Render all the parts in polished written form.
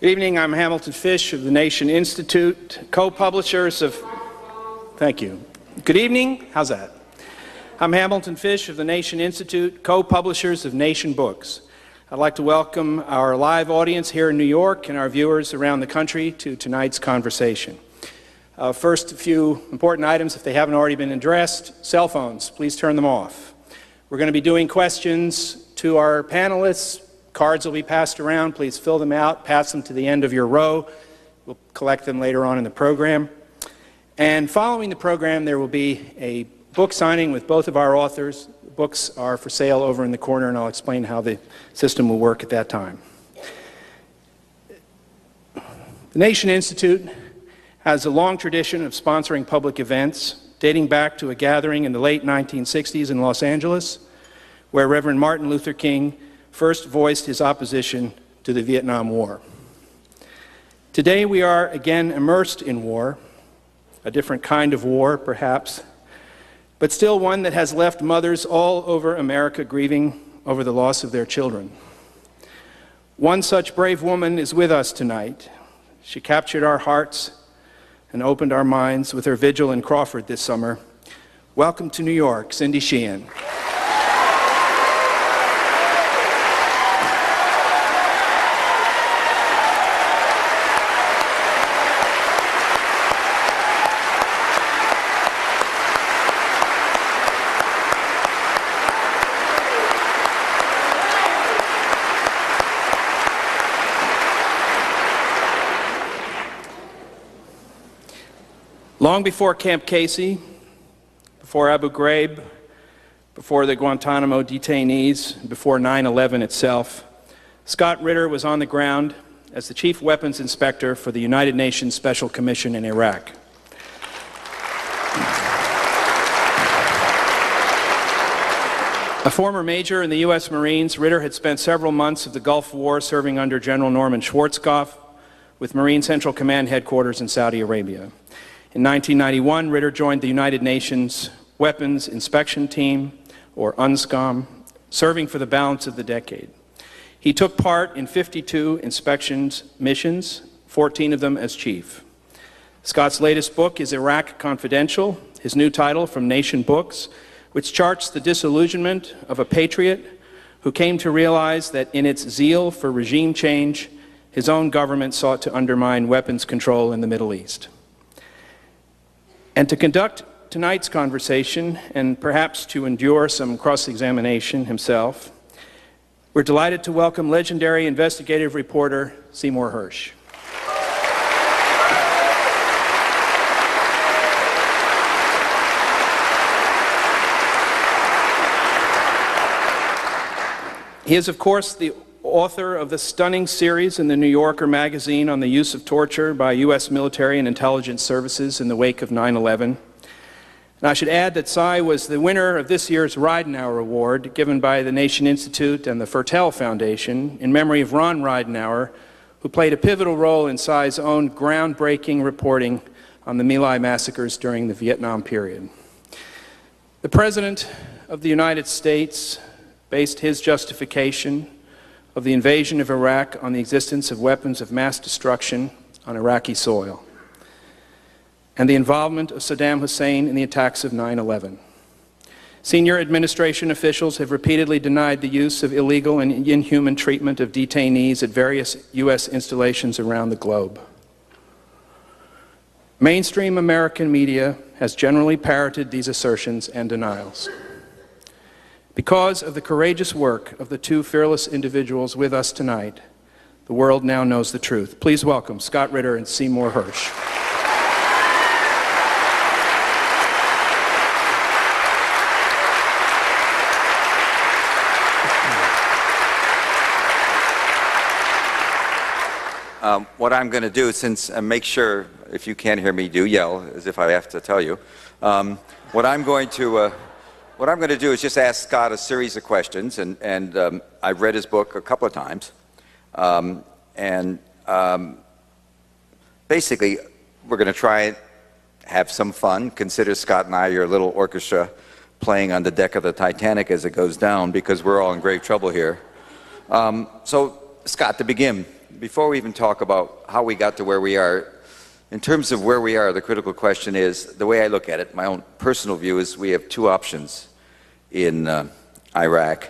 Good evening. I'm Hamilton Fish of the Nation Institute, co-publishers of... Thank you. Good evening. How's that? I'm Hamilton Fish of the Nation Institute, co-publishers of Nation Books. I'd like to welcome our live audience here in New York and our viewers around the country to tonight's conversation. First, a few important items, if they haven't already been addressed. Cell phones, please turn them off. We're going to be doing questions to our panelists. Cards will be passed around. Please fill them out, pass them to the end of your row. We'll collect them later on in the program. And following the program, there will be a book signing with both of our authors. The books are for sale over in the corner, and I'll explain how the system will work at that time. The Nation Institute has a long tradition of sponsoring public events, dating back to a gathering in the late 1960s in Los Angeles, where Reverend Martin Luther King first voiced his opposition to the Vietnam War. Today we are again immersed in war, a different kind of war perhaps, but still one that has left mothers all over America grieving over the loss of their children. One such brave woman is with us tonight. She captured our hearts and opened our minds with her vigil in Crawford this summer. Welcome to New York, Cindy Sheehan. Long before Camp Casey, before Abu Ghraib, before the Guantanamo detainees, before 9/11 itself, Scott Ritter was on the ground as the Chief Weapons Inspector for the United Nations Special Commission in Iraq. A former major in the U.S. Marines, Ritter had spent several months of the Gulf War serving under General Norman Schwarzkopf with Marine Central Command headquarters in Saudi Arabia. In 1991, Ritter joined the United Nations Weapons Inspection Team, or UNSCOM, serving for the balance of the decade. He took part in 52 inspections missions, 14 of them as chief. Scott's latest book is Iraq Confidential, his new title from Nation Books, which charts the disillusionment of a patriot who came to realize that in its zeal for regime change, his own government sought to undermine weapons control in the Middle East. And to conduct tonight's conversation, and perhaps to endure some cross-examination himself, we're delighted to welcome legendary investigative reporter Seymour Hersh. He is, of course, the author of the stunning series in the New Yorker magazine on the use of torture by U.S. military and intelligence services in the wake of 9/11. And I should add that Cy was the winner of this year's Ridenhour Award given by the Nation Institute and the Fertel Foundation in memory of Ron Ridenhour, who played a pivotal role in Cy's own groundbreaking reporting on the My Lai massacres during the Vietnam period. The President of the United States based his justification of the invasion of Iraq on the existence of weapons of mass destruction on Iraqi soil, and the involvement of Saddam Hussein in the attacks of 9/11. Senior administration officials have repeatedly denied the use of illegal and inhuman treatment of detainees at various U.S. installations around the globe. Mainstream American media has generally parroted these assertions and denials. Because of the courageous work of the two fearless individuals with us tonight, the world now knows the truth. Please welcome Scott Ritter and Seymour Hersh. What I'm going to do, since make sure, if you can't hear me, do yell, as if I have to tell you. What I'm going to do is just ask Scott a series of questions, and I've read his book a couple of times. Basically, we're going to try and have some fun. Consider Scott and I your little orchestra playing on the deck of the Titanic as it goes down, because we're all in grave trouble here. So, Scott, to begin, before we even talk about how we got to where we are, in terms of where we are, the critical question is, the way I look at it, my own personal view is we have two options in Iraq.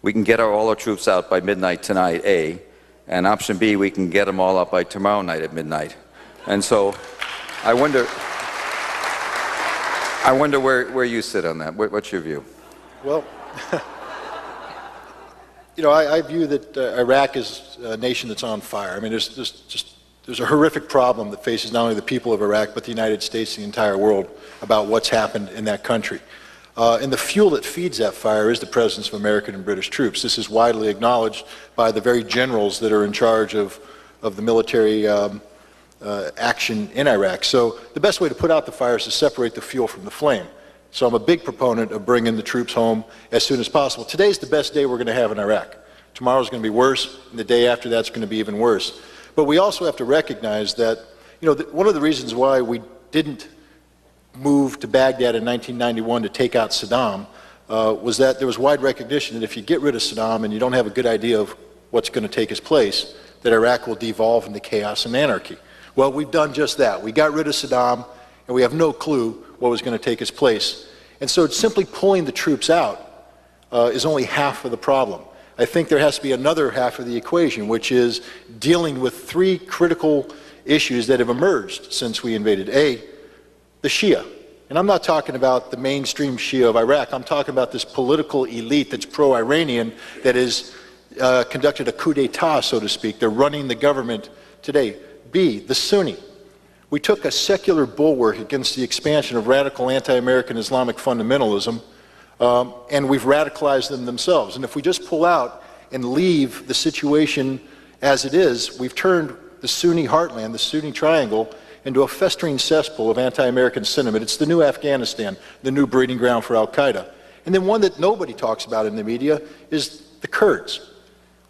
We can get all our troops out by midnight tonight, A, and option B, we can get them all out by tomorrow night at midnight. And so I wonder where you sit on that. What's your view? Well, you know, I view that Iraq is a nation that's on fire. I mean, there's a horrific problem that faces not only the people of Iraq, but the United States and the entire world about what's happened in that country. And the fuel that feeds that fire is the presence of American and British troops. This is widely acknowledged by the very generals that are in charge of the military action in Iraq. So the best way to put out the fire is to separate the fuel from the flame. So I'm a big proponent of bringing the troops home as soon as possible. Today's the best day we're going to have in Iraq. Tomorrow's going to be worse, and the day after that's going to be even worse. But we also have to recognize that, you know, one of the reasons why we didn't move to Baghdad in 1991 to take out Saddam was that there was wide recognition that if you get rid of Saddam and you don't have a good idea of what's going to take his place, that Iraq will devolve into chaos and anarchy. Well, we've done just that. We got rid of Saddam, and we have no clue what was going to take his place. And so simply pulling the troops out is only half of the problem. I think there has to be another half of the equation, which is dealing with three critical issues that have emerged since we invaded. A, the Shia. And I'm not talking about the mainstream Shia of Iraq. I'm talking about this political elite that's pro-Iranian that has conducted a coup d'etat, so to speak. They're running the government today. B, the Sunni. We took a secular bulwark against the expansion of radical anti-American Islamic fundamentalism, and we've radicalized them themselves. And if we just pull out and leave the situation as it is, we've turned the Sunni heartland, the Sunni triangle, into a festering cesspool of anti-American sentiment. It's the new Afghanistan, the new breeding ground for al-Qaeda. And then one that nobody talks about in the media is the Kurds.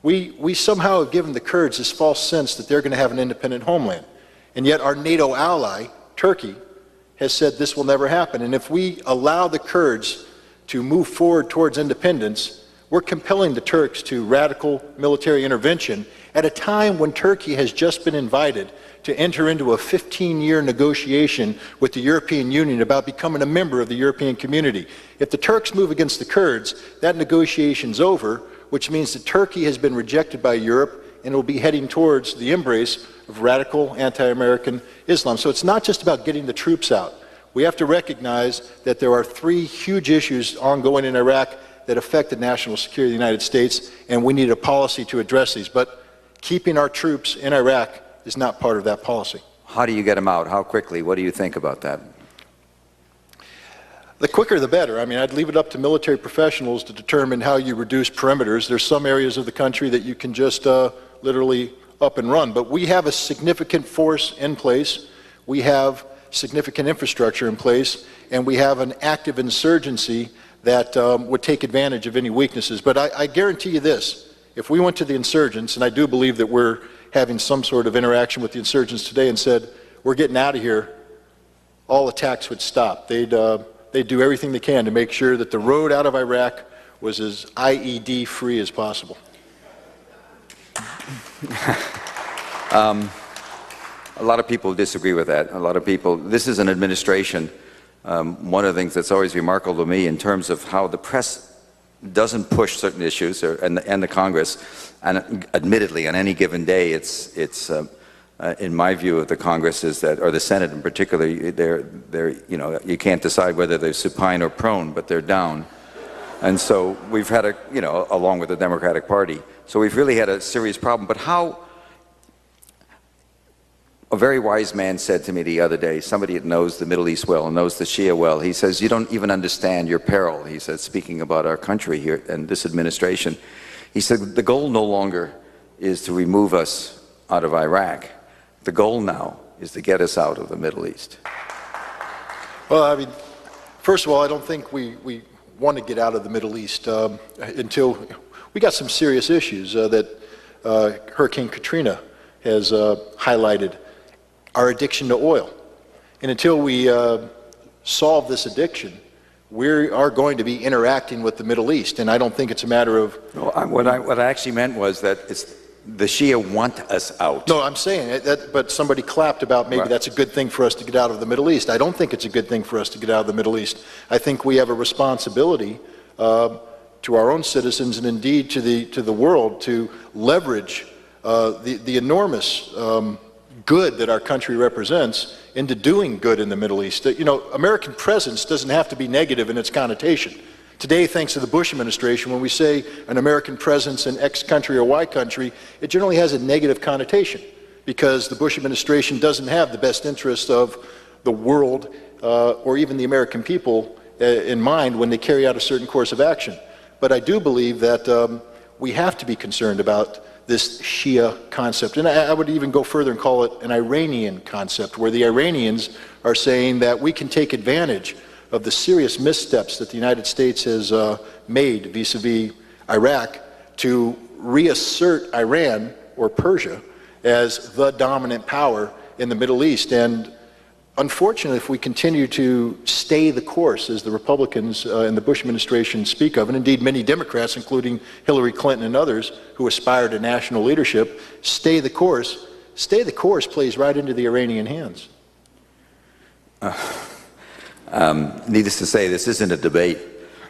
We somehow have given the Kurds this false sense that they're going to have an independent homeland. And yet our NATO ally, Turkey, has said this will never happen. And if we allow the Kurds to move forward towards independence, we're compelling the Turks to radical military intervention at a time when Turkey has just been invited to enter into a 15-year negotiation with the European Union about becoming a member of the European community. If the Turks move against the Kurds, that negotiation's over, which means that Turkey has been rejected by Europe and will be heading towards the embrace of radical anti-American Islam. So it's not just about getting the troops out. We have to recognize that there are three huge issues ongoing in Iraq that affect the national security of the United States, and we need a policy to address these. But keeping our troops in Iraq is not part of that policy. How do you get them out? How quickly? What do you think about that? The quicker the better. I mean, I'd leave it up to military professionals to determine how you reduce perimeters. There's some areas of the country that you can just literally up and run. But we have a significant force in place. We have significant infrastructure in place. And we have an active insurgency that would take advantage of any weaknesses. But I guarantee you this. If we went to the insurgents, and I do believe that we're having some sort of interaction with the insurgents today, and said, we're getting out of here, all attacks would stop. They'd do everything they can to make sure that the road out of Iraq was as IED-free as possible. A lot of people disagree with that. A lot of people, this is an administration, one of the things that's always remarkable to me in terms of how the press doesn't push certain issues, and the Congress, and admittedly on any given day, it's in my view of the Congress is that, or the Senate in particular, they're you know, you can't decide whether they're supine or prone, but they're down. And so we've had along with the Democratic Party, so we've really had a serious problem. But how, a very wise man said to me the other day, somebody that knows the Middle East well, knows the Shia well, he says, you don't even understand your peril. He said, speaking about our country here and this administration, he said, the goal no longer is to remove us out of Iraq. The goal now is to get us out of the Middle East. Well, I mean, first of all, I don't think we want to get out of the Middle East until we got some serious issues that Hurricane Katrina has highlighted. Our addiction to oil. And until we solve this addiction, we are going to be interacting with the Middle East. And I don't think it's a matter of... No, what I actually meant was that The Shia want us out. No, I'm saying that, but somebody clapped about maybe that's a good thing for us to get out of the Middle East. I don't think it's a good thing for us to get out of the Middle East. I think we have a responsibility to our own citizens and indeed to the world to leverage the enormous good that our country represents into doing good in the Middle East. You know, American presence doesn't have to be negative in its connotation. Today, thanks to the Bush administration, when we say an American presence in X country or Y country, it generally has a negative connotation because the Bush administration doesn't have the best interests of the world or even the American people in mind when they carry out a certain course of action. But I do believe that we have to be concerned about this Shia concept. And I would even go further and call it an Iranian concept, where the Iranians are saying that we can take advantage of the serious missteps that the United States has made vis-a-vis Iraq to reassert Iran or Persia as the dominant power in the Middle East. And unfortunately, if we continue to stay the course, as the Republicans in the Bush administration speak of, and indeed many Democrats, including Hillary Clinton and others who aspire to national leadership, stay the course plays right into the Iranian hands. Needless to say, this isn't a debate.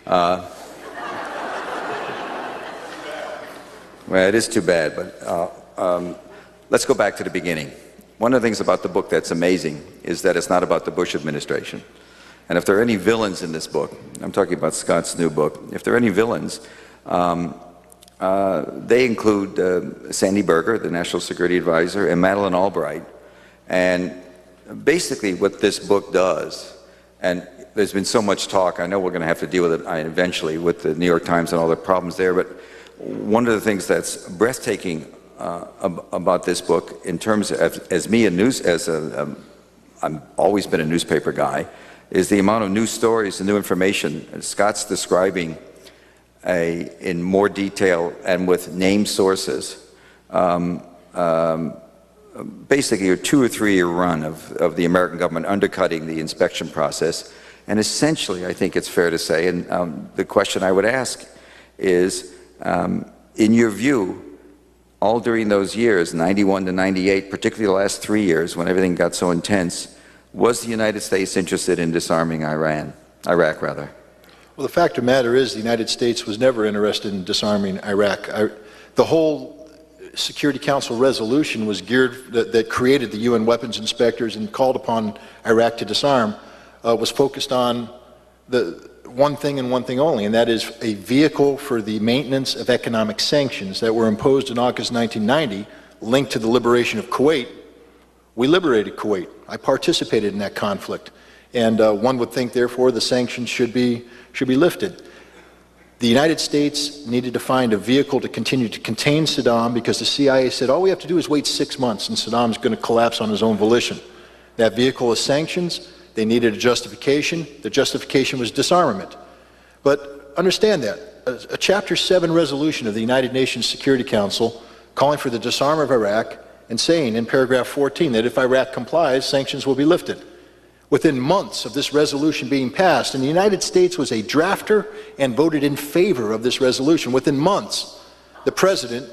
Well, it is too bad, but let's go back to the beginning. One of the things about the book that's amazing is that it's not about the Bush administration. And if there are any villains in this book, I'm talking about Scott's new book, if there are any villains, they include Sandy Berger, the National Security Advisor, and Madeleine Albright. And basically what this book does, and there's been so much talk, I know we're going to have to deal with it eventually with the New York Times and all the problems there, but one of the things that's breathtaking about this book, in terms of, I've always been a newspaper guy, is the amount of news stories and new information. And Scott's describing in more detail and with named sources, basically a 2 or 3 year run of the American government undercutting the inspection process. And essentially, I think it's fair to say, and the question I would ask is, in your view, all during those years, 91 to 98, particularly the last 3 years when everything got so intense, was the United States interested in disarming Iraq rather? Well, the fact of the matter is the United States was never interested in disarming Iraq. The whole Security Council resolution was geared, that created the UN weapons inspectors and called upon Iraq to disarm, was focused on the one thing and one thing only, and that is a vehicle for the maintenance of economic sanctions that were imposed in August 1990, linked to the liberation of Kuwait. We liberated Kuwait. I participated in that conflict. And one would think, therefore, the sanctions should be lifted. The United States needed to find a vehicle to continue to contain Saddam, because the CIA said all we have to do is wait 6 months and Saddam's going to collapse on his own volition. That vehicle is sanctions. They needed a justification. The justification was disarmament. But understand that. A Chapter 7 resolution of the United Nations Security Council calling for the disarm of Iraq and saying in paragraph 14 that if Iraq complies, sanctions will be lifted. Within months of this resolution being passed, and the United States was a drafter and voted in favor of this resolution, within months, the President,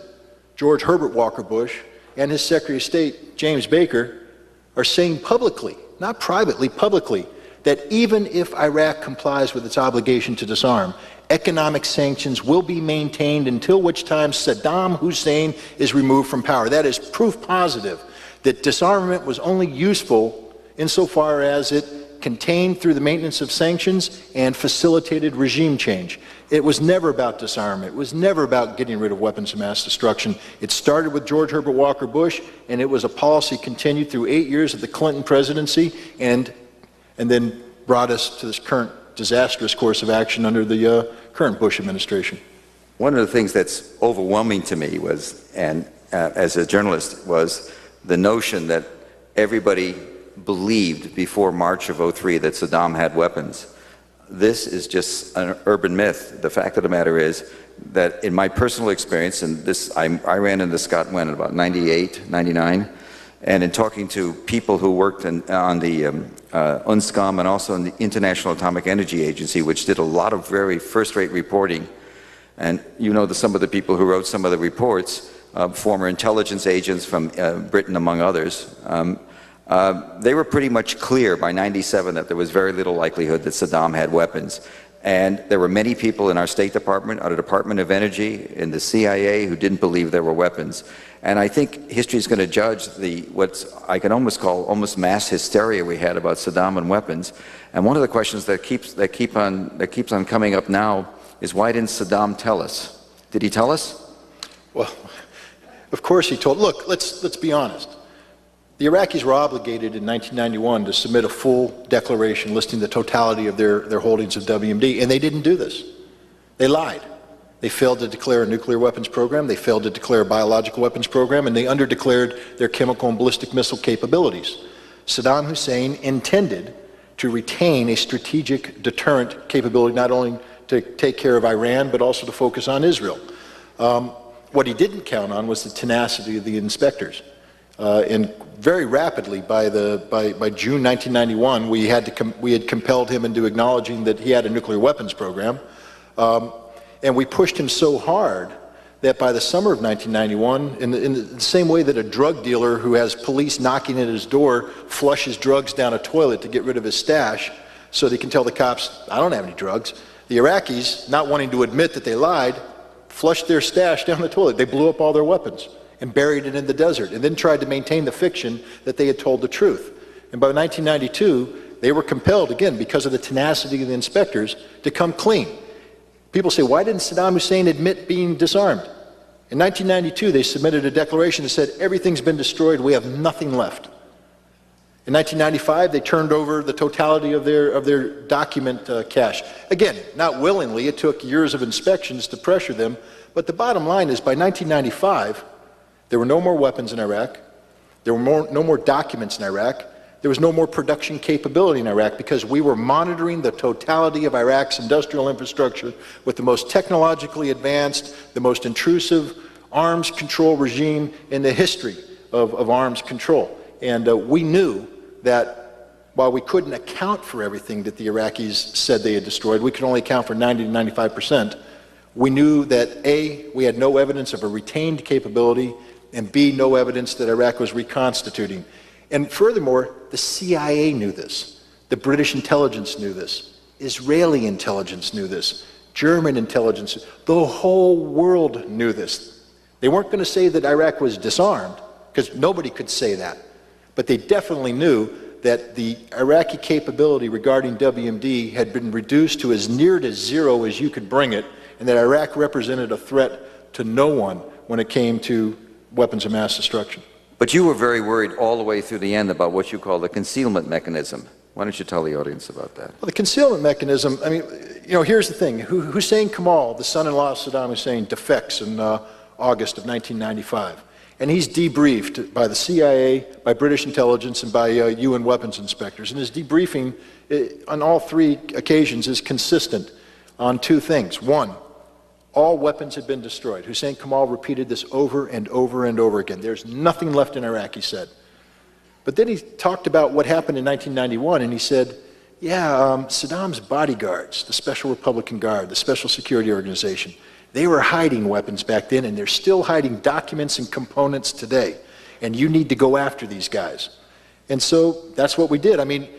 George Herbert Walker Bush, and his Secretary of State, James Baker, are saying publicly, not privately, publicly, that even if Iraq complies with its obligation to disarm, economic sanctions will be maintained until which time Saddam Hussein is removed from power. That is proof positive that disarmament was only useful insofar as it contained through the maintenance of sanctions and facilitated regime change. It was never about disarmament. It was never about getting rid of weapons of mass destruction. It started with George Herbert Walker Bush, and it was a policy continued through 8 years of the Clinton presidency, and then brought us to this current disastrous course of action under the current Bush administration. One of the things that's overwhelming to me was, and as a journalist, was the notion that everybody believed before March of '03 that Saddam had weapons. This is just an urban myth. The fact of the matter is that in my personal experience, and this, I ran into Scott when, about 98, 99, and in talking to people who worked on the UNSCOM and also in the International Atomic Energy Agency, which did a lot of very first-rate reporting, and you know some of the people who wrote some of the reports, former intelligence agents from Britain, among others. They were pretty much clear by '97 that there was very little likelihood that Saddam had weapons. And there were many people in our State Department, our Department of Energy, in the CIA who didn't believe there were weapons. And I think history is going to judge what I can almost call mass hysteria we had about Saddam and weapons. And one of the questions that keeps on coming up now is, why didn't Saddam tell us? Did he tell us? Well, of course he told. Look, let's be honest. The Iraqis were obligated in 1991 to submit a full declaration listing the totality of their holdings of WMD, and they didn't do this. They lied. They failed to declare a nuclear weapons program, they failed to declare a biological weapons program, and they underdeclared their chemical and ballistic missile capabilities. Saddam Hussein intended to retain a strategic deterrent capability, not only to take care of Iran, but also to focus on Israel. What he didn't count on was the tenacity of the inspectors. And very rapidly, by June 1991, we had compelled him into acknowledging that he had a nuclear weapons program, and we pushed him so hard that by the summer of 1991, in the same way that a drug dealer who has police knocking at his door flushes drugs down a toilet to get rid of his stash so they can tell the cops, I don't have any drugs, the Iraqis, not wanting to admit that they lied, flushed their stash down the toilet. They blew up all their weapons and buried it in the desert, and then tried to maintain the fiction that they had told the truth. And by 1992, they were compelled, again, because of the tenacity of the inspectors, to come clean. People say, why didn't Saddam Hussein admit being disarmed? In 1992, they submitted a declaration that said, everything's been destroyed, we have nothing left. In 1995, they turned over the totality of their document cache. Again, not willingly, it took years of inspections to pressure them, but the bottom line is, by 1995, there were no more weapons in Iraq, there were no more documents in Iraq, there was no more production capability in Iraq, because we were monitoring the totality of Iraq's industrial infrastructure with the most technologically advanced, the most intrusive arms control regime in the history of arms control. And we knew that while we couldn't account for everything that the Iraqis said they had destroyed, we could only account for 90 to 95%, we knew that A, we had no evidence of a retained capability, and B, no evidence that Iraq was reconstituting. And furthermore, the CIA knew this, the British intelligence knew this, Israeli intelligence knew this, German intelligence, the whole world knew this. They weren't going to say that Iraq was disarmed, because nobody could say that, but they definitely knew that the Iraqi capability regarding WMD had been reduced to as near to zero as you could bring it, and that Iraq represented a threat to no one when it came to weapons of mass destruction. But you were very worried all the way through the end about what you call the concealment mechanism. Why don't you tell the audience about that? Well, the concealment mechanism, I mean, here's the thing. Hussein Kamal, the son-in-law of Saddam Hussein, defects in August of 1995. And he's debriefed by the CIA, by British intelligence, and by UN weapons inspectors. And his debriefing on all three occasions is consistent on two things. One, all weapons had been destroyed. Hussein Kamal repeated this over and over and over again. There's nothing left in Iraq, he said. But then he talked about what happened in 1991, and he said, Saddam's bodyguards, the Special Republican Guard, the Special Security Organization, they were hiding weapons back then, and they're still hiding documents and components today. And you need to go after these guys. And so that's what we did. I mean,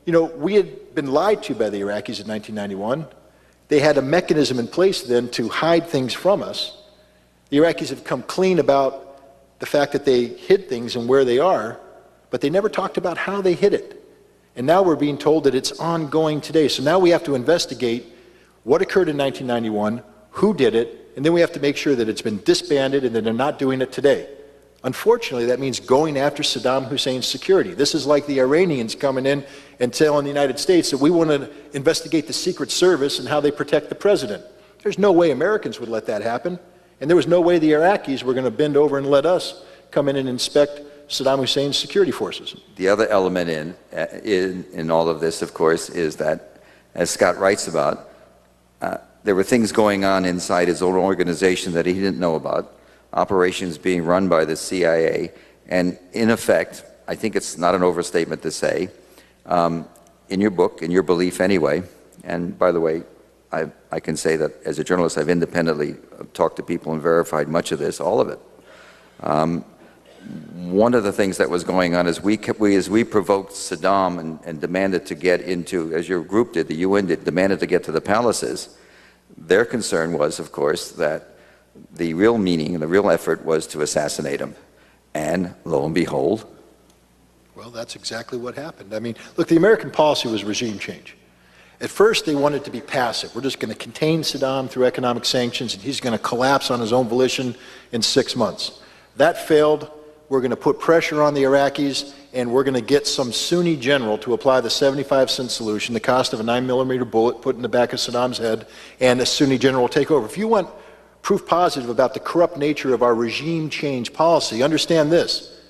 we had been lied to by the Iraqis in 1991. They had a mechanism in place then to hide things from us. The Iraqis have come clean about the fact that they hid things and where they are, but they never talked about how they hid it. And now we're being told that it's ongoing today. So now we have to investigate what occurred in 1991, who did it, and then we have to make sure that it's been disbanded and that they're not doing it today. Unfortunately, that means going after Saddam Hussein's security. This is like the Iranians coming in and telling the United States that we want to investigate the Secret Service and how they protect the president. There's no way Americans would let that happen, and there was no way the Iraqis were going to bend over and let us come in and inspect Saddam Hussein's security forces. The other element in all of this, of course, is that, as Scott writes about, there were things going on inside his own organization that he didn't know about, operations being run by the CIA, and in effect, I think it's not an overstatement to say, in your book, in your belief anyway, and by the way, I can say that as a journalist I've independently talked to people and verified much of this, all of it. One of the things that was going on is as we provoked Saddam and demanded to get into, as your group did, the UN did, demanded to get to the palaces, their concern was, of course, that the real meaning and the real effort was to assassinate him. And lo and behold. Well, that's exactly what happened. I mean, look, the American policy was regime change. At first, they wanted to be passive. We're just going to contain Saddam through economic sanctions, and he's going to collapse on his own volition in 6 months. That failed. We're going to put pressure on the Iraqis, and we're going to get some Sunni general to apply the 75-cent solution, the cost of a 9mm bullet put in the back of Saddam's head, and a Sunni general will take over. If you want proof positive about the corrupt nature of our regime change policy, understand this.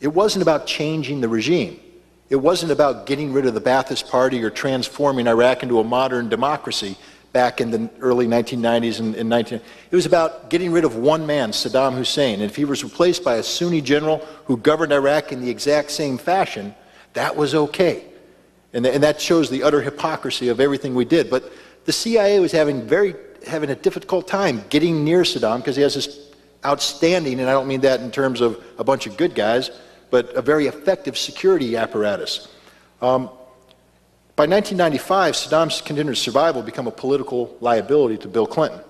It wasn't about changing the regime. It wasn't about getting rid of the Ba'athist Party or transforming Iraq into a modern democracy back in the early 1990s and it was about getting rid of one man, Saddam Hussein. And if he was replaced by a Sunni general who governed Iraq in the exact same fashion, that was okay. And that shows the utter hypocrisy of everything we did. But the CIA was having a difficult time getting near Saddam because he has this outstanding, and I don't mean that in terms of a bunch of good guys, but a very effective security apparatus. By 1995, Saddam's continued survival became a political liability to Bill Clinton.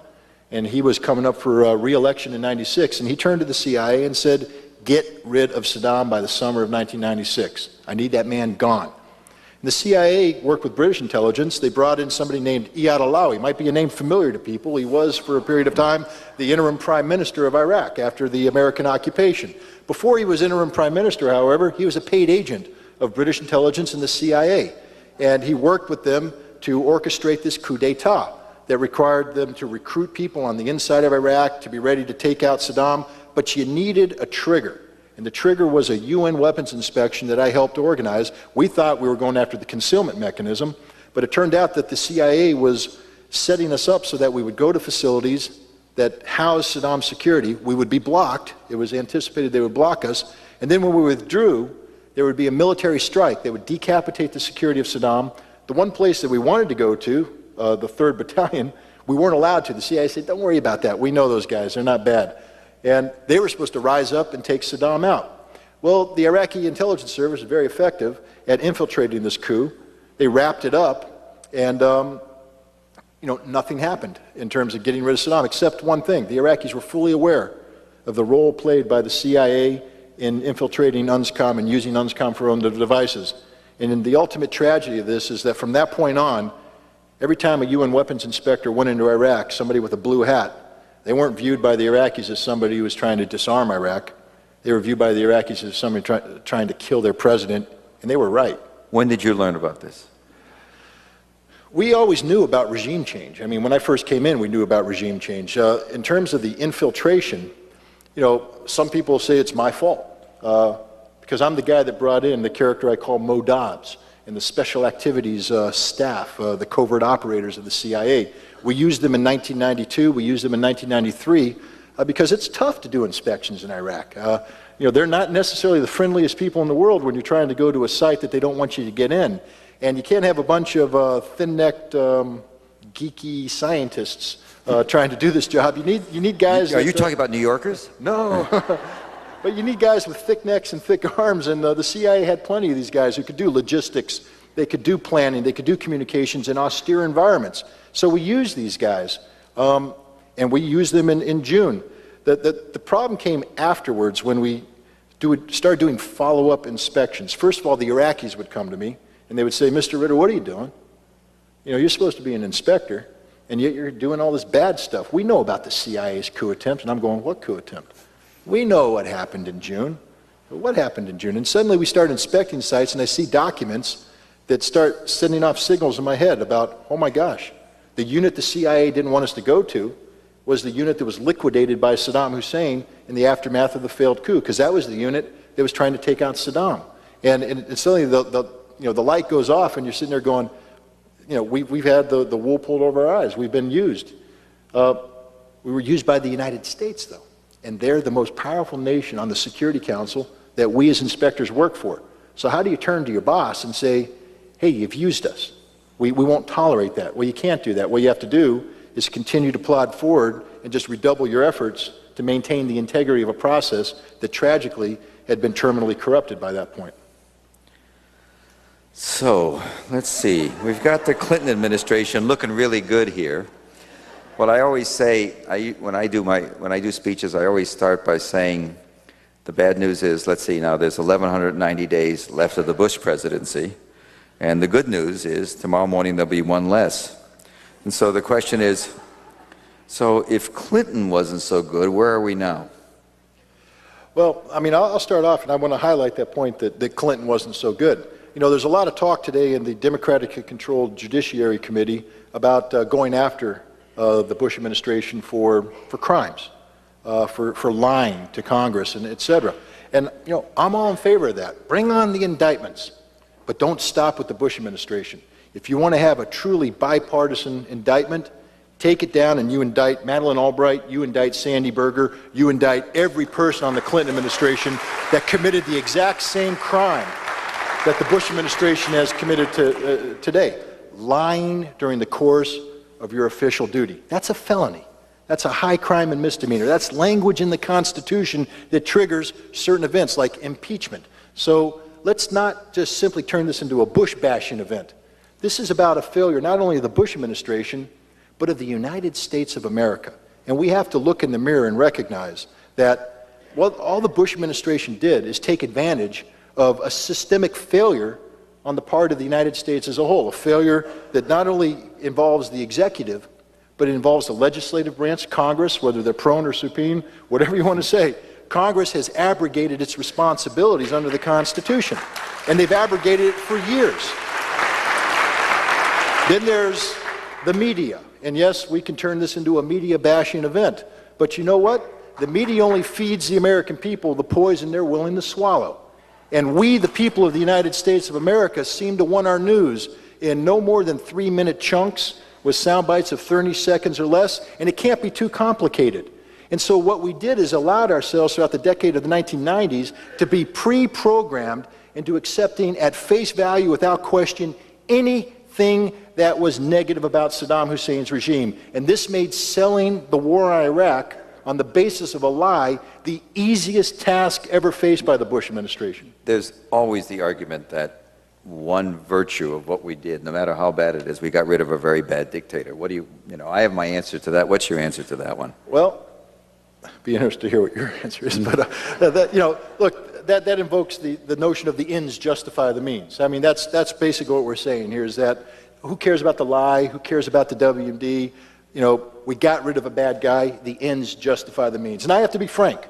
And he was coming up for re-election in 96, and he turned to the CIA and said, get rid of Saddam by the summer of 1996. I need that man gone. And the CIA worked with British intelligence. They brought in somebody named Iyad Allawi. Might be a name familiar to people. He was, for a period of time, the interim prime minister of Iraq after the American occupation. Before he was interim prime minister, however, he was a paid agent of British intelligence and the CIA. And he worked with them to orchestrate this coup d'etat that required them to recruit people on the inside of Iraq to be ready to take out Saddam. But you needed a trigger. And the trigger was a UN weapons inspection that I helped organize. We thought we were going after the concealment mechanism, but it turned out that the CIA was setting us up so that we would go to facilities that housed Saddam's security. We would be blocked. It was anticipated they would block us. And then when we withdrew, there would be a military strike. They would decapitate the security of Saddam. The one place that we wanted to go to, the 3rd Battalion, we weren't allowed to. The CIA said, don't worry about that. We know those guys. They're not bad. And they were supposed to rise up and take Saddam out. Well, the Iraqi intelligence service was very effective at infiltrating this coup. They wrapped it up, and nothing happened in terms of getting rid of Saddam, except one thing. The Iraqis were fully aware of the role played by the CIA in infiltrating UNSCOM and using UNSCOM for own devices. And the ultimate tragedy of this is that from that point on, every time a UN weapons inspector went into Iraq, somebody with a blue hat, they weren't viewed by the Iraqis as somebody who was trying to disarm Iraq. They were viewed by the Iraqis as somebody trying to kill their president, and they were right. When did you learn about this? We always knew about regime change. I mean, when I first came in, we knew about regime change. In terms of the infiltration, some people say it's my fault because I'm the guy that brought in the character I call Mo Dobbs and the special activities staff, the covert operators of the CIA. We used them in 1992, we used them in 1993 because it's tough to do inspections in Iraq. They're not necessarily the friendliest people in the world when you're trying to go to a site that they don't want you to get in. And you can't have a bunch of thin-necked, geeky scientists trying to do this job. You need guys. Are you talking about New Yorkers? No, but you need guys with thick necks and thick arms. And the CIA had plenty of these guys who could do logistics, they could do planning, they could do communications in austere environments. So we used these guys, and we used them in June. The problem came afterwards when we started doing follow-up inspections. First of all, the Iraqis would come to me. And they would say, Mr. Ritter, what are you doing? You're supposed to be an inspector, and yet you're doing all this bad stuff. We know about the CIA's coup attempt. And I'm going, what coup attempt? We know what happened in June. What happened in June? And suddenly we start inspecting sites, and I see documents that start sending off signals in my head about, oh my gosh, the unit the CIA didn't want us to go to was the unit that was liquidated by Saddam Hussein in the aftermath of the failed coup, because that was the unit that was trying to take out Saddam. And suddenly the light goes off, and you're sitting there going, we've had the wool pulled over our eyes. We've been used. We were used by the United States, though, and they're the most powerful nation on the Security Council that we as inspectors work for. So how do you turn to your boss and say, hey, you've used us. We won't tolerate that. Well, you can't do that. What you have to do is continue to plod forward and just redouble your efforts to maintain the integrity of a process that tragically had been terminally corrupted by that point. So, let's see. We've got the Clinton administration looking really good here. What I always say, when I do speeches, I always start by saying, the bad news is, let's see now, there's 1,190 days left of the Bush presidency, and the good news is, tomorrow morning there'll be one less. And so the question is, so if Clinton wasn't so good, where are we now? Well, I mean, I'll start off, and I want to highlight that point that Clinton wasn't so good. You know, there's a lot of talk today in the Democratically controlled Judiciary Committee about going after the Bush administration for crimes, for lying to Congress, and et cetera. And, you know, I'm all in favor of that. Bring on the indictments, but don't stop with the Bush administration. If you want to have a truly bipartisan indictment, take it down and you indict Madeleine Albright, you indict Sandy Berger, you indict every person on the Clinton administration that committed the exact same crime that the Bush administration has committed today. Lying during the course of your official duty. That's a felony. That's a high crime and misdemeanor. That's language in the Constitution that triggers certain events like impeachment. So let's not just simply turn this into a Bush bashing event. This is about a failure not only of the Bush administration, but of the United States of America. And we have to look in the mirror and recognize that what all the Bush administration did is take advantage of a systemic failure on the part of the United States as a whole, a failure that not only involves the executive, but it involves the legislative branch, Congress, whether they're prone or supine, whatever you want to say. Congress has abrogated its responsibilities under the Constitution, and they've abrogated it for years. Then there's the media, and yes, we can turn this into a media bashing event, but you know what? The media only feeds the American people the poison they're willing to swallow. And we, the people of the United States of America, seem to want our news in no more than 3-minute chunks with sound bites of 30 seconds or less, and it can't be too complicated. And so what we did is allowed ourselves throughout the decade of the 1990s to be pre-programmed into accepting at face value, without question, anything that was negative about Saddam Hussein's regime. And this made selling the war in Iraq on the basis of a lie the easiest task ever faced by the Bush administration. There's always the argument that one virtue of what we did, no matter how bad it is, we got rid of a very bad dictator. What do you know, I have my answer to that. What's your answer to that one? Well, be interested to hear what your answer is, but you know, look, that invokes the notion of the ends justify the means. I mean, that's basically what we're saying here, is that who cares about the lie? Who cares about the WMD? You know, we got rid of a bad guy. The ends justify the means. And I have to be frank.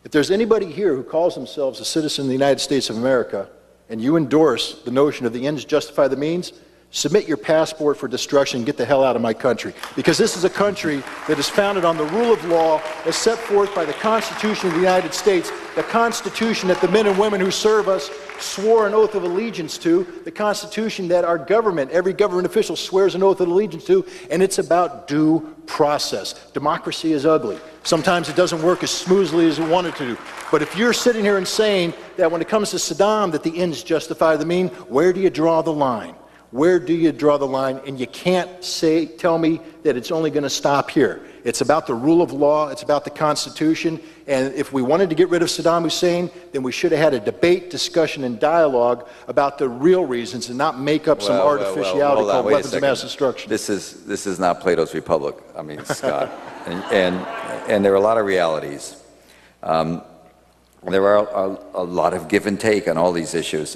If there's anybody here who calls themselves a citizen of the United States of America, and you endorse the notion of the ends justify the means, submit your passport for destruction and get the hell out of my country. Because this is a country that is founded on the rule of law as set forth by the Constitution of the United States, the Constitution that the men and women who serve us swore an oath of allegiance to, the Constitution that our government, every government official swears an oath of allegiance to, and it's about due process. Democracy is ugly. Sometimes it doesn't work as smoothly as it wanted to do. But if you're sitting here and saying that when it comes to Saddam that the ends justify the means, where do you draw the line? Where do you draw the line? And you can't tell me that it's only going to stop here. It's about the rule of law. It's about the Constitution. And if we wanted to get rid of Saddam Hussein, then we should have had a debate, discussion, and dialogue about the real reasons and not make up some artificiality called weapons of mass destruction. This is not Plato's Republic. I mean, Scott. and there are a lot of realities. There are a lot of give and take on all these issues.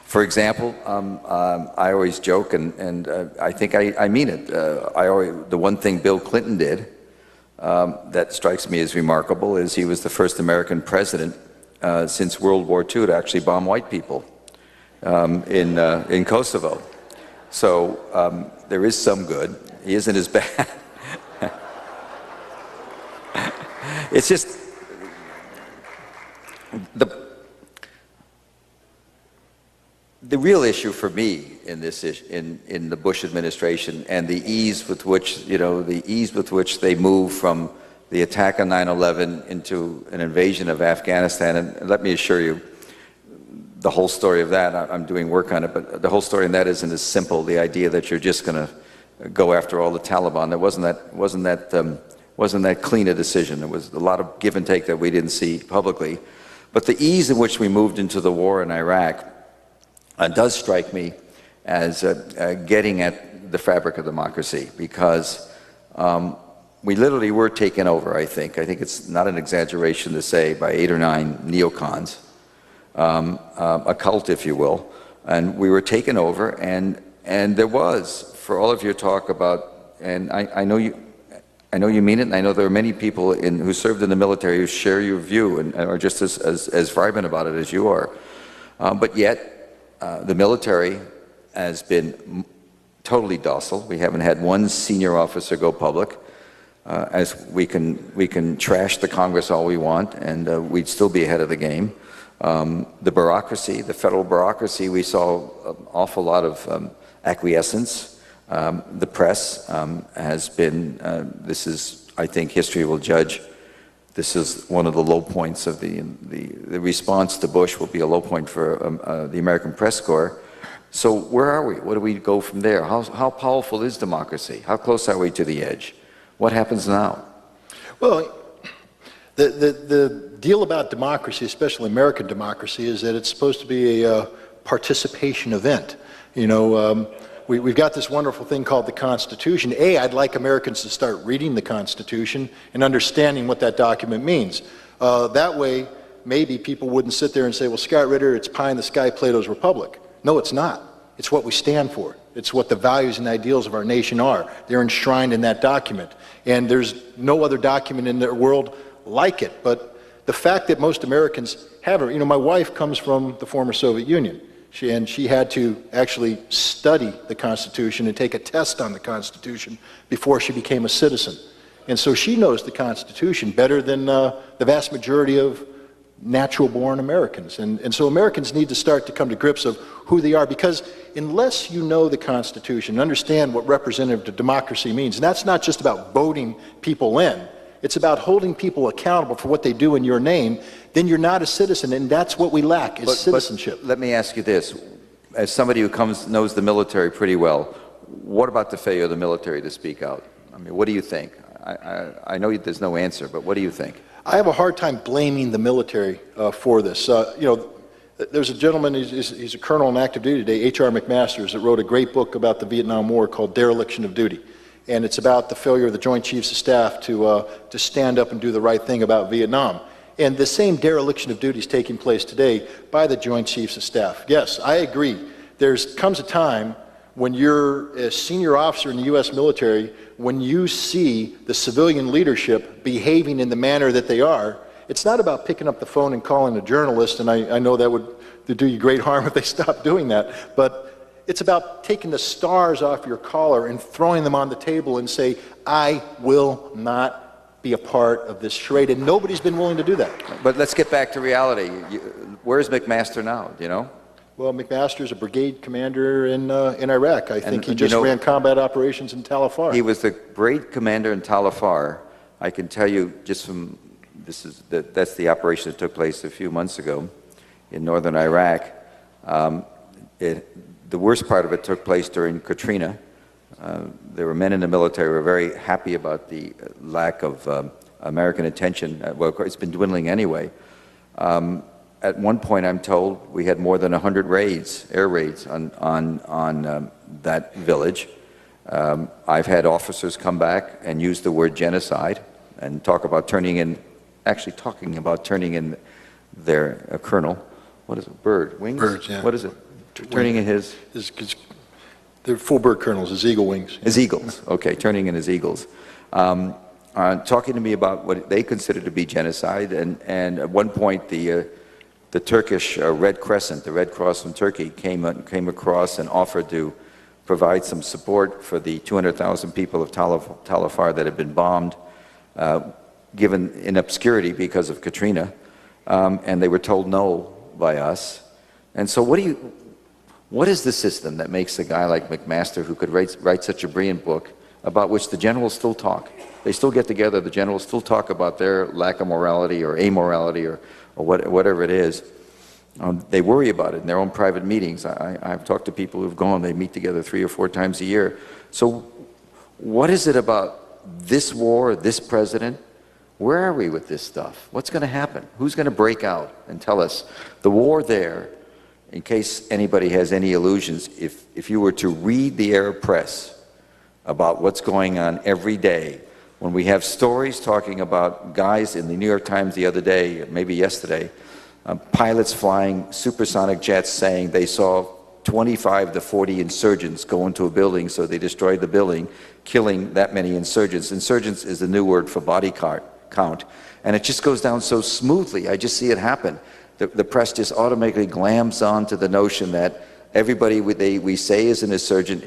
For example, I always joke, and I think I mean it. The one thing Bill Clinton did that strikes me as remarkable is he was the first American president since World War II to actually bomb white people in Kosovo. So there is some good. He isn't as bad. It's just the real issue for me in this in the Bush administration, and the ease with which they move from the attack on 9/11 into an invasion of Afghanistan. And let me assure you, the whole story of that, I'm doing work on it, but the whole story in that isn't as wasn't simple. The idea that you're just going to go after all the Taliban, wasn't wasn't that clean a decision. There was a lot of give and take that we didn't see publicly. But the ease in which we moved into the war in Iraq does strike me as getting at the fabric of democracy, because we literally were taken over, I think. I think it's not an exaggeration to say, by 8 or 9 neocons, a cult, if you will. And we were taken over, and there was, for all of your talk about, and I know you mean it, and I know there are many people who served in the military who share your view and are just as vibrant about it as you are. But yet, the military has been totally docile. We haven't had one senior officer go public. As we can trash the Congress all we want, and we'd still be ahead of the game. The bureaucracy, the federal bureaucracy, we saw an awful lot of acquiescence. The press has been, this is, I think history will judge, this is one of the low points of the response to Bush will be a low point for the American press corps. So where are we? Where do we go from there? How powerful is democracy? How close are we to the edge? What happens now? Well, the deal about democracy, especially American democracy, is that it's supposed to be a participation event. You know, we've got this wonderful thing called the Constitution. I'd like Americans to start reading the Constitution and understanding what that document means. That way, maybe people wouldn't sit there and say, well, Scott Ritter, it's pie in the sky, Plato's Republic. No, it's not. It's what we stand for. It's what the values and ideals of our nation are. They're enshrined in that document. And there's no other document in the world like it. But the fact that most Americans have it, you know, my wife comes from the former Soviet Union. She had to actually study the Constitution and take a test on the Constitution before she became a citizen. And so she knows the Constitution better than the vast majority of natural-born Americans. And so Americans need to start to come to grips of who they are, because unless you know the Constitution, understand what representative democracy means, and that's not just about voting people in, it's about holding people accountable for what they do in your name, then you're not a citizen, and that's what we lack, is citizenship. But let me ask you this. As somebody who knows the military pretty well, what about the failure of the military to speak out? I mean, what do you think? I know there's no answer, but what do you think? I have a hard time blaming the military for this. You know, there's a gentleman, he's a colonel on active duty today, H.R. McMaster, that wrote a great book about the Vietnam War called Dereliction of Duty. And it's about the failure of the Joint Chiefs of Staff to stand up and do the right thing about Vietnam. And the same dereliction of duty is taking place today by the Joint Chiefs of Staff. Yes, I agree. There comes a time when you're a senior officer in the U.S. military, when you see the civilian leadership behaving in the manner that they are, it's not about picking up the phone and calling a journalist, and I know that would do you great harm if they stopped doing that, but it's about taking the stars off your collar and throwing them on the table and say, I will not be a part of this charade, and nobody's been willing to do that. But let's get back to reality. Where's McMaster now, do you know? Well, McMaster's a brigade commander in Iraq. I think he just ran combat operations in Tal Afar. He was the brigade commander in Tal Afar. I can tell you just from, that's the operation that took place a few months ago in northern Iraq. The worst part of it took place during Katrina. There were men in the military who were very happy about the lack of American attention. Well, of course, it's been dwindling anyway. At one point, I'm told, we had more than 100 raids, air raids on that village. I've had officers come back and use the word genocide and talk about talking about turning in their colonel. What is it? Bird? Wings? Birds, yeah. What is it? Turning in his... They're full bird colonels, his eagle wings. His eagles, okay, turning in his eagles. Talking to me about what they consider to be genocide, and at one point the Turkish Red Crescent, the Red Cross from Turkey, came across and offered to provide some support for the 200,000 people of Tal Afar that had been bombed, given in obscurity because of Katrina, and they were told no by us. And so what is the system that makes a guy like McMaster, who could write such a brilliant book, about which the generals still talk? They still get together, the generals still talk about their lack of morality or amorality or whatever it is. They worry about it in their own private meetings. I've talked to people who've gone, they meet together 3 or 4 times a year. So what is it about this war, this president? Where are we with this stuff? What's going to happen? Who's going to break out and tell us? The war there, in case anybody has any illusions, if you were to read the Arab press about what's going on every day, when we have stories talking about guys in the New York Times the other day, maybe yesterday, pilots flying supersonic jets saying they saw 25 to 40 insurgents go into a building, so they destroyed the building, killing that many insurgents. Insurgents is the new word for body count. And it just goes down so smoothly. I just see it happen. The press just automatically glams on to the notion that everybody we say is an insurgent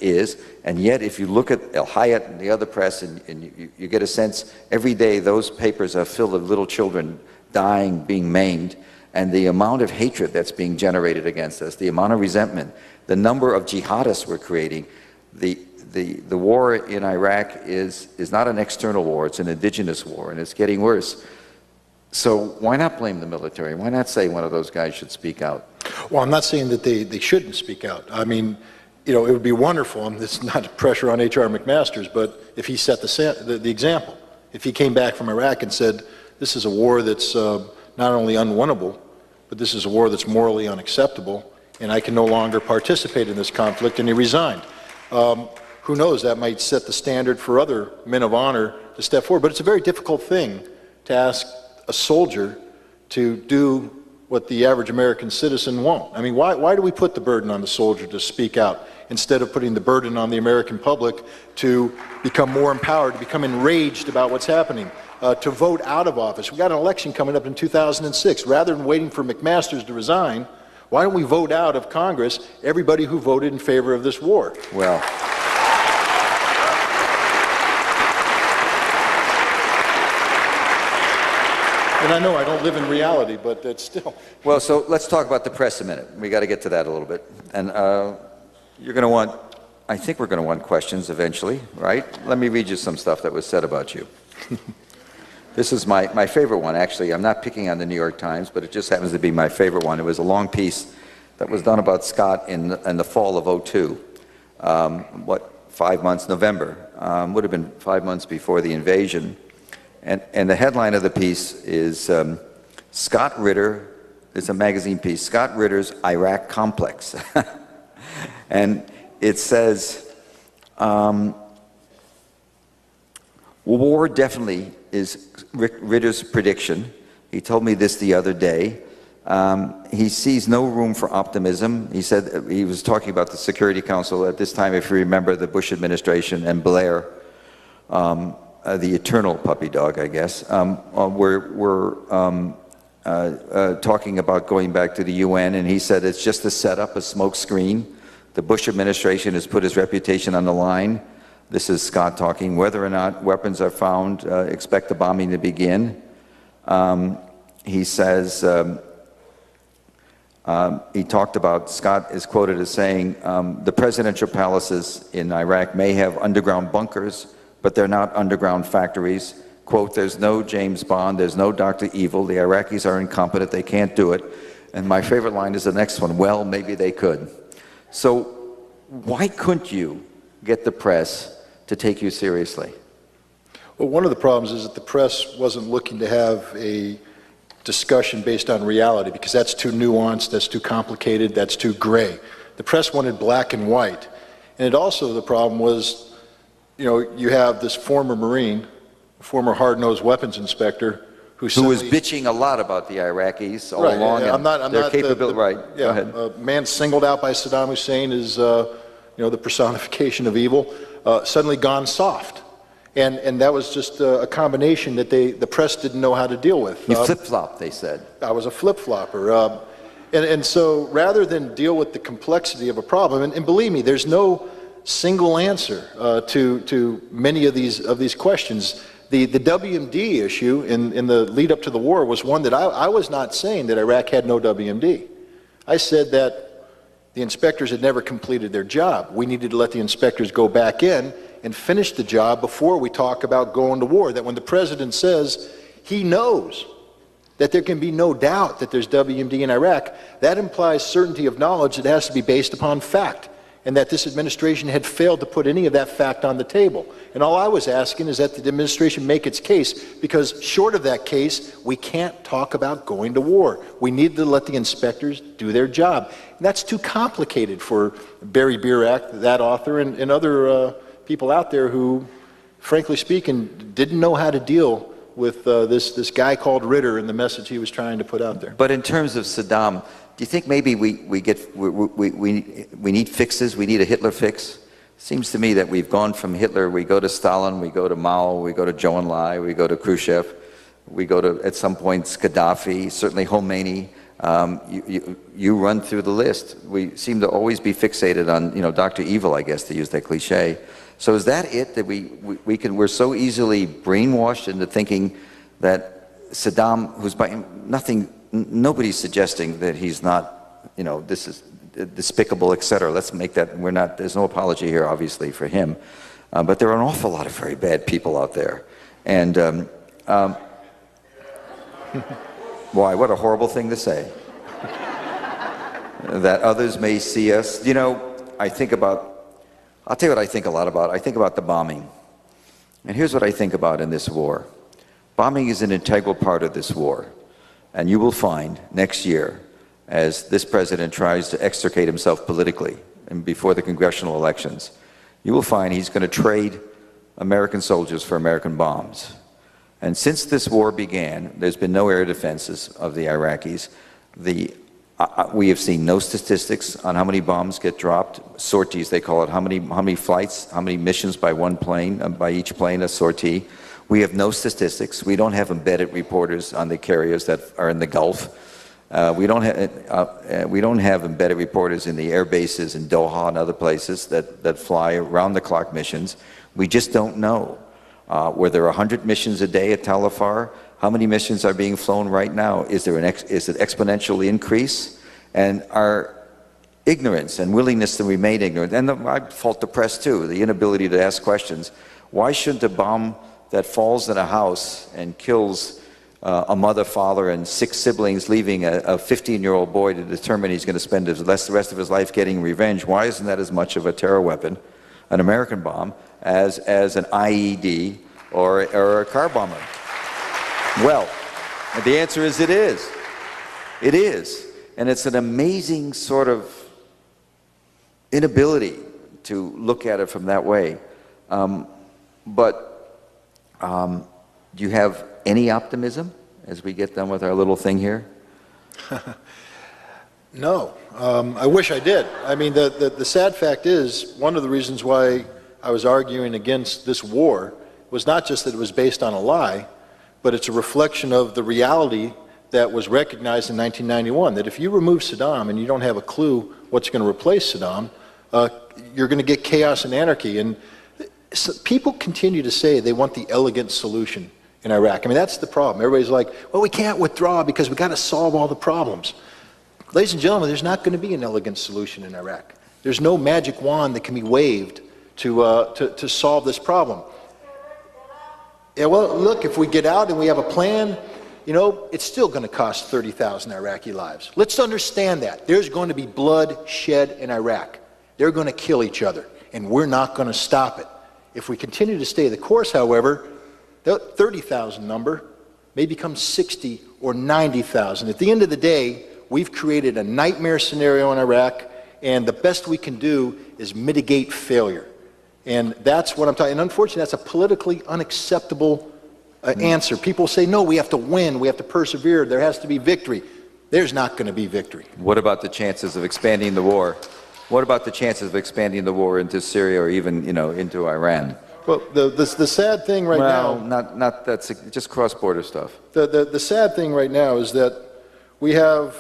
is, and yet if you look at El Hayat and the other press, and you get a sense every day those papers are filled with little children dying, being maimed, and the amount of hatred that's being generated against us, the amount of resentment, the number of jihadists we're creating. The war in Iraq is not an external war, it's an indigenous war, and it's getting worse. So why not blame the military? Why not say one of those guys should speak out? Well, I'm not saying that they shouldn't speak out. I mean, it would be wonderful, and this is not pressure on H.R. McMaster's, but if he set the example, if he came back from Iraq and said, this is a war that's not only unwinnable, but this is a war that's morally unacceptable, and I can no longer participate in this conflict, and he resigned. Who knows, that might set the standard for other men of honor to step forward, but it's a very difficult thing to ask a soldier to do what the average American citizen won't. I mean, why do we put the burden on the soldier to speak out instead of putting the burden on the American public to become more empowered, to become enraged about what's happening, to vote out of office? We got an election coming up in 2006. Rather than waiting for McMaster's to resign, why don't we vote out of Congress everybody who voted in favor of this war? Well, and I know I don't live in reality, but that's still... Well, so let's talk about the press a minute. We got to get to that a little bit. And you're going to want, I think we're going to want questions eventually, right? Let me read you some stuff that was said about you. This is my favorite one, actually. I'm not picking on the New York Times, but it just happens to be my favorite one. It was a long piece that was done about Scott in the fall of '02. 5 months, November. Would have been 5 months before the invasion. And the headline of the piece is Scott Ritter, it's a magazine piece, Scott Ritter's Iraq Complex. And it says, war definitely is Ritter's prediction. He told me this the other day. He sees no room for optimism. He said, he was talking about the Security Council at this time, if you remember, the Bush administration and Blair, the eternal puppy dog, I guess, we're talking about going back to the UN, and he said it's just a setup, a smoke screen. The Bush administration has put his reputation on the line. This is Scott talking. Whether or not weapons are found, expect the bombing to begin. He says, he talked about, Scott is quoted as saying, the presidential palaces in Iraq may have underground bunkers, but they're not underground factories. Quote, there's no James Bond, there's no Dr. Evil, the Iraqis are incompetent, they can't do it. And my favorite line is the next one, well, maybe they could. So why couldn't you get the press to take you seriously? Well, one of the problems is that the press wasn't looking to have a discussion based on reality, because that's too nuanced, that's too complicated, that's too gray. The press wanted black and white. And it also, the problem was, you have this former Marine, former hard-nosed weapons inspector, who was bitching a lot about the Iraqis all along. I'm not capable, right? Yeah, go ahead. A man singled out by Saddam Hussein as the personification of evil, suddenly gone soft, and that was just a combination that the press didn't know how to deal with. You flip-flop, they said. I was a flip-flopper, and so rather than deal with the complexity of a problem, and believe me, there's no single answer to many of these questions. The WMD issue in the lead up to the war was one that I was not saying that Iraq had no WMD. I said that the inspectors had never completed their job. We needed to let the inspectors go back in and finish the job before we talk about going to war. That when the president says he knows that there can be no doubt that there's WMD in Iraq, that implies certainty of knowledge that has to be based upon fact. and that this administration had failed to put any of that fact on the table. And all I was asking is that the administration make its case, because short of that case, we can't talk about going to war. We need to let the inspectors do their job. And that's too complicated for Barry Birack, that author, and other people out there who, frankly speaking, didn't know how to deal with this guy called Ritter and the message he was trying to put out there. But in terms of Saddam, do you think maybe we need fixes? We need a Hitler fix? Seems to me that we've gone from Hitler, we go to Stalin, we go to Mao, we go to Zhou Enlai, we go to Khrushchev, we go to, at some points, Gaddafi, certainly Khomeini. You run through the list. We seem to always be fixated on, Dr. Evil, I guess, to use that cliche. So is that it, that we're so easily brainwashed into thinking that Saddam, who's by nobody's suggesting that he's not, this is despicable, etc. Let's make that, there's no apology here, obviously, for him. But there are an awful lot of very bad people out there. And, why, what a horrible thing to say. That others may see us. I'll tell you what I think a lot about. I think about the bombing. And here's what I think about in this war. Bombing is an integral part of this war. And you will find next year, as this president tries to extricate himself politically and before the congressional elections, you will find he's going to trade American soldiers for American bombs. And since this war began, there's been no air defenses of the Iraqis. We have seen no statistics on how many bombs get dropped, sorties they call it, how many flights, how many missions by one plane, by each plane a sortie. We have no statistics. We don't have embedded reporters on the carriers that are in the Gulf. We don't have embedded reporters in the air bases in Doha and other places that fly around-the-clock missions. We just don't know. Were there 100 missions a day at Tal Afar? How many missions are being flown right now? Is it exponentially increase? And our ignorance and willingness to remain ignorant, and I fault the press too, the inability to ask questions. Why shouldn't a bomb that falls in a house and kills a mother, father, and 6 siblings, leaving a 15-year-old boy to determine he's going to spend the rest of his life getting revenge, why isn't that as much of a terror weapon, an American bomb, as an IED or a car bomber? Well, the answer is it is. It is. And it's an amazing sort of inability to look at it from that way. But do you have any optimism as we get done with our little thing here? No. I wish I did. I mean, the sad fact is, one of the reasons why I was arguing against this war was not just that it was based on a lie, but it's a reflection of the reality that was recognized in 1991, that if you remove Saddam and you don't have a clue what's going to replace Saddam, you're going to get chaos and anarchy. And so people continue to say they want the elegant solution in Iraq. I mean, that's the problem. Everybody's like, well, we can't withdraw because we got to solve all the problems. Ladies and gentlemen, there's not going to be an elegant solution in Iraq. There's no magic wand that can be waved to solve this problem. Yeah, well, look, if we get out and we have a plan, it's still going to cost 30,000 Iraqi lives. Let's understand that. There's going to be blood shed in Iraq. They're going to kill each other, and we're not going to stop it. If we continue to stay the course, however, that 30,000 number may become 60 or 90,000. At the end of the day, we've created a nightmare scenario in Iraq, and the best we can do is mitigate failure. And that's what I'm talking. And unfortunately, that's a politically unacceptable answer. People say, no, we have to win, we have to persevere, there has to be victory. There's not going to be victory. What about the chances of expanding the war? What about the chances of expanding the war into Syria or even, into Iran? Well, the sad thing right now... Well, not that's just cross-border stuff. The sad thing right now is that we have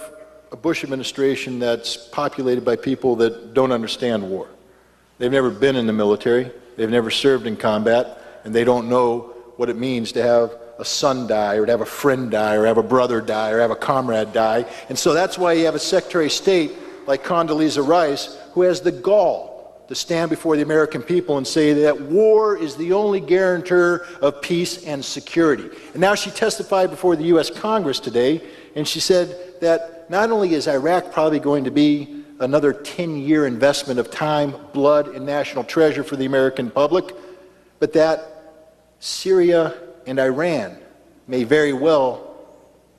a Bush administration that's populated by people that don't understand war. They've never been in the military, they've never served in combat, and they don't know what it means to have a son die, or to have a friend die, or have a brother die, or have a comrade die. And so that's why you have a Secretary of State like Condoleezza Rice, who has the gall to stand before the American people and say that war is the only guarantor of peace and security. And now she testified before the U.S. Congress today, and she said that not only is Iraq probably going to be another 10-year investment of time, blood, and national treasure for the American public, but that Syria and Iran may very well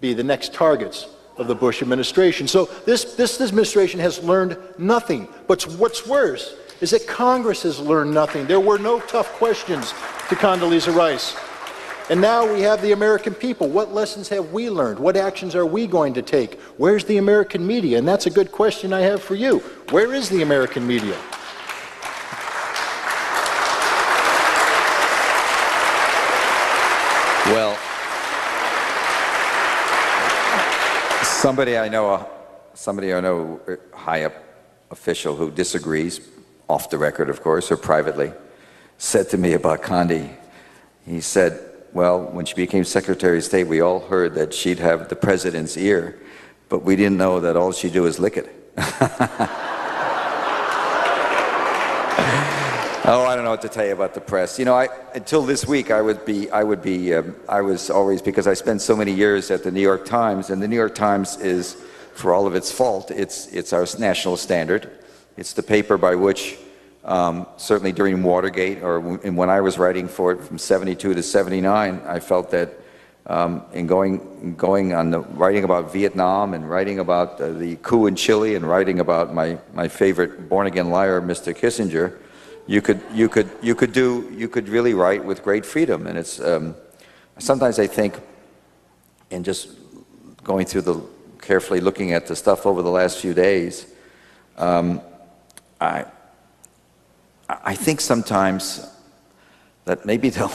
be the next targets of the Bush administration. So this administration has learned nothing. But what's worse is that Congress has learned nothing. There were no tough questions to Condoleezza Rice. And now we have the American people. What lessons have we learned? What actions are we going to take? Where's the American media? And that's a good question I have for you. Where is the American media? Well, somebody I know, a high-up official who disagrees, off the record, of course, or privately, said to me about Condi, he said, well, when she became Secretary of State, we all heard that she'd have the president's ear, but we didn't know that all she'd do is lick it. Oh, I don't know what to tell you about the press. You know, until this week, I was always, because I spent so many years at the New York Times, and the New York Times is, for all of its fault, it's our national standard. It's the paper by which, certainly during Watergate, and when I was writing for it from 72 to 79, I felt that in going on writing about Vietnam and writing about the coup in Chile and writing about my favorite born-again liar, Mr. Kissinger, you could really write with great freedom. And it's sometimes I think, in just going through carefully looking at the stuff over the last few days, I think sometimes that maybe the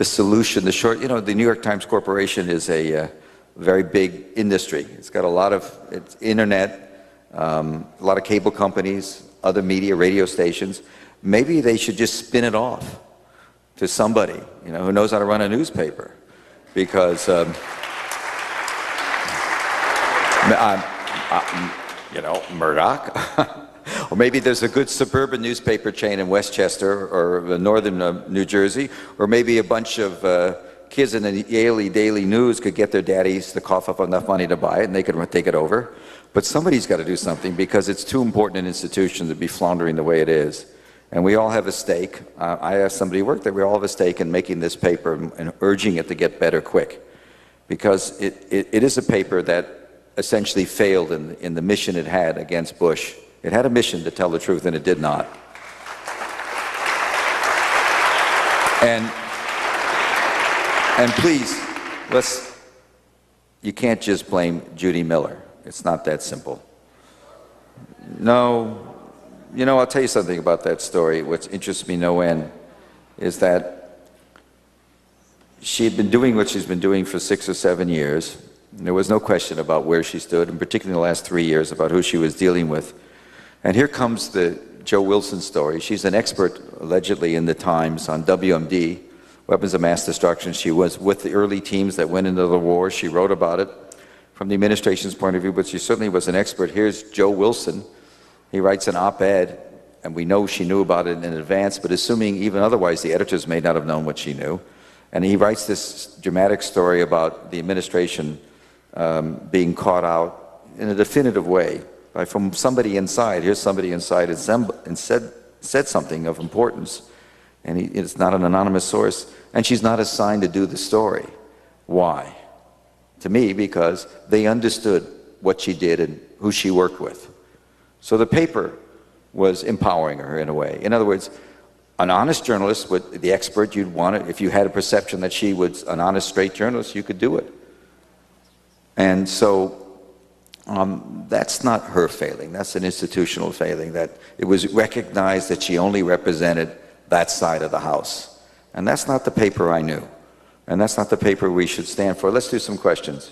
solution, the New York Times Corporation is a very big industry. It's got it's internet, a lot of cable companies, other media, radio stations. Maybe they should just spin it off to somebody, who knows how to run a newspaper, because Murdoch. Or maybe there's a good suburban newspaper chain in Westchester or northern New Jersey, or maybe a bunch of kids in the Daily News could get their daddies to cough up enough money to buy it, and they could take it over. But somebody's got to do something, because it's too important an institution to be floundering the way it is. And we all have a stake. I asked somebody who worked there, we all have a stake in making this paper and urging it to get better quick. Because it is a paper that essentially failed in the mission it had against Bush. It had a mission to tell the truth, and it did not. And please, you can't just blame Judy Miller. It's not that simple. No, I'll tell you something about that story. What interests me no end is that she had been doing what she's been doing for 6 or 7 years. And there was no question about where she stood, and particularly in the last 3 years, about who she was dealing with. And here comes the Joe Wilson story. She's an expert, allegedly, in the Times on WMD, weapons of mass destruction. She was with the early teams that went into the war. She wrote about it from the administration's point of view, but she certainly was an expert. Here's Joe Wilson. He writes an op-ed, and we know she knew about it in advance, but assuming even otherwise, the editors may not have known what she knew. And he writes this dramatic story about the administration being caught out in a definitive way from somebody inside. Here's somebody inside and said something of importance, and it's not an anonymous source, and she's not assigned to do the story. Why? To me, because they understood what she did and who she worked with. So the paper was empowering her in a way. In other words, an honest journalist, the expert you'd want it, if you had a perception that she was an honest, straight journalist, you could do it. And so that's not her failing. That's an institutional failing, that it was recognized that she only represented that side of the house. And that's not the paper I knew. And that's not the paper we should stand for. Let's do some questions.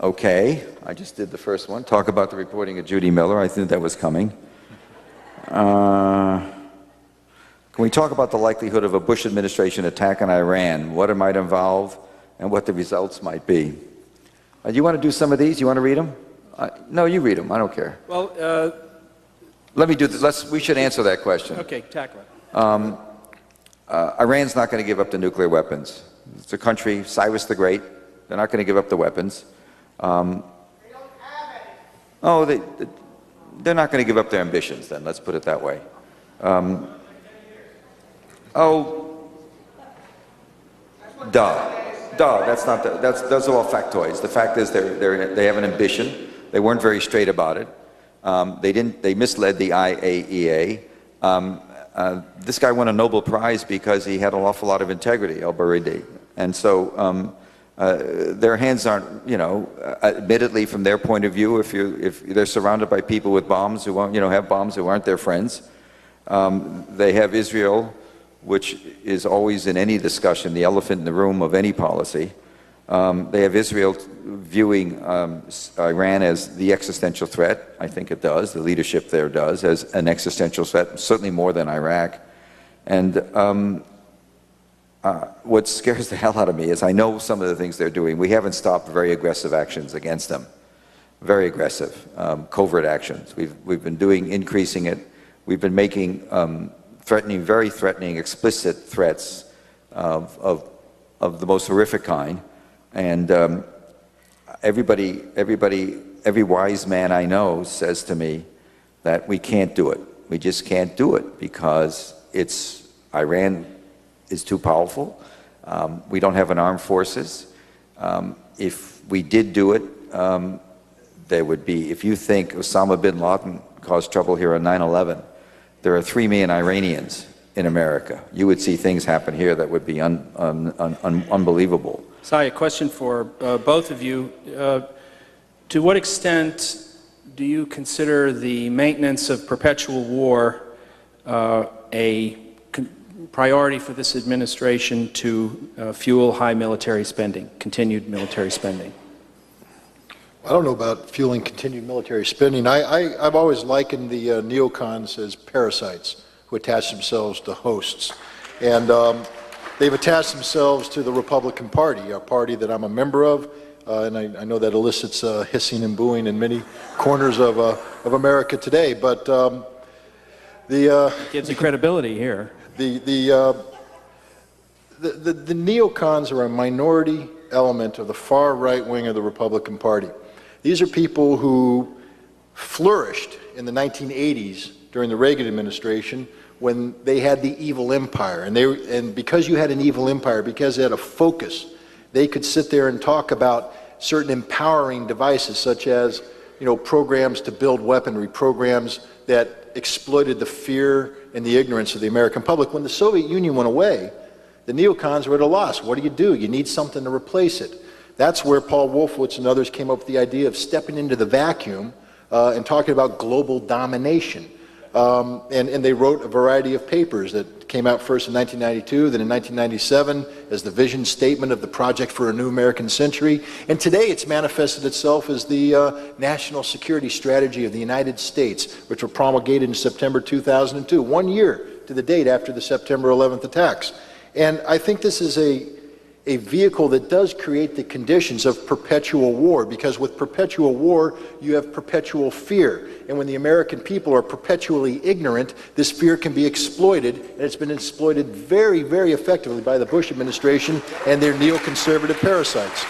Okay, I just did the first one. Talk about the reporting of Judy Miller. I think that was coming. Can we talk about the likelihood of a Bush administration attack on Iran, what it might involve, and what the results might be? Do you want to do some of these? You want to read them? No, you read them. I don't care. Well, let me do this. We should answer that question. Okay, tackle it. Iran's not going to give up the nuclear weapons. It's a country, Cyrus the Great. They're not going to give up the weapons. They don't have any. Oh, they're not going to give up their ambitions then, let's put it that way. That's not those are all factoids. The fact is they have an ambition. They weren't very straight about it. They misled the IAEA. This guy won a Nobel Prize because he had an awful lot of integrity, al-Baridi. And so their hands aren't, admittedly from their point of view, if they're surrounded by people with bombs who won't, have bombs who aren't their friends. They have Israel, which is always in any discussion the elephant in the room of any policy. They have Israel viewing Iran as the existential threat. I think it does. The leadership there does, as an existential threat, certainly more than Iraq. And what scares the hell out of me is I know some of the things they're doing. We haven't stopped very aggressive actions against them. Very aggressive, covert actions. We've been increasing it. We've been making very threatening, explicit threats of the most horrific kind. And every wise man I know says to me that we can't do it. We just can't do it because Iran is too powerful. We don't have an armed forces. If we did do it, there would be, if you think Osama bin Laden caused trouble here on 9/11, there are 3 million Iranians in America. You would see things happen here that would be unbelievable. Sai, a question for both of you. To what extent do you consider the maintenance of perpetual war a priority for this administration to fuel high military spending, continued military spending? I don't know about fueling continued military spending. I've always likened the neocons as parasites who attach themselves to hosts. And they've attached themselves to the Republican Party, a party that I'm a member of, and I know that elicits hissing and booing in many corners of America today. But gives you credibility here. The neocons are a minority element of the far right wing of the Republican Party. These are people who flourished in the 1980s during the Reagan administration when they had the evil empire. And because you had an evil empire, because they had a focus, they could sit there and talk about certain empowering devices, such as programs to build weaponry, programs that exploited the fear and the ignorance of the American public. When the Soviet Union went away, the neocons were at a loss. What do? You need something to replace it. That's where Paul Wolfowitz and others came up with the idea of stepping into the vacuum and talking about global domination. And they wrote a variety of papers that came out first in 1992, then in 1997 as the vision statement of the Project for a New American Century. And today it's manifested itself as the National Security Strategy of the United States, which were promulgated in September 2002, 1 year to the date after the September 11th attacks. And I think this is a vehicle that does create the conditions of perpetual war, because with perpetual war, you have perpetual fear. And when the American people are perpetually ignorant, this fear can be exploited, and it's been exploited very, very effectively by the Bush administration and their neoconservative parasites.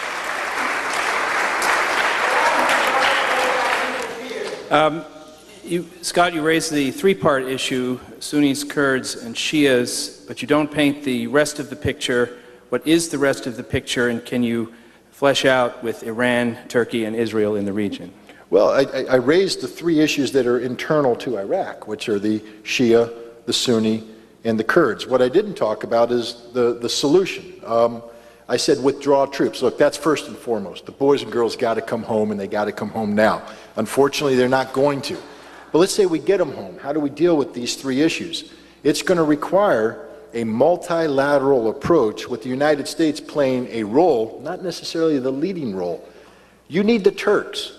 Scott, you raised the three-part issue, Sunnis, Kurds, and Shias, but you don't paint the rest of the picture. What is the rest of the picture, and can you flesh out with Iran, Turkey, and Israel in the region? Well, I raised the three issues that are internal to Iraq, which are the Shia, the Sunni, and the Kurds. What I didn't talk about is the solution. I said withdraw troops. Look, that's first and foremost. The boys and girls got to come home, and they got to come home now. Unfortunately, they're not going to. But let's say we get them home. How do we deal with these three issues? It's going to require a multilateral approach with the United States playing a role, not necessarily the leading role. You need the Turks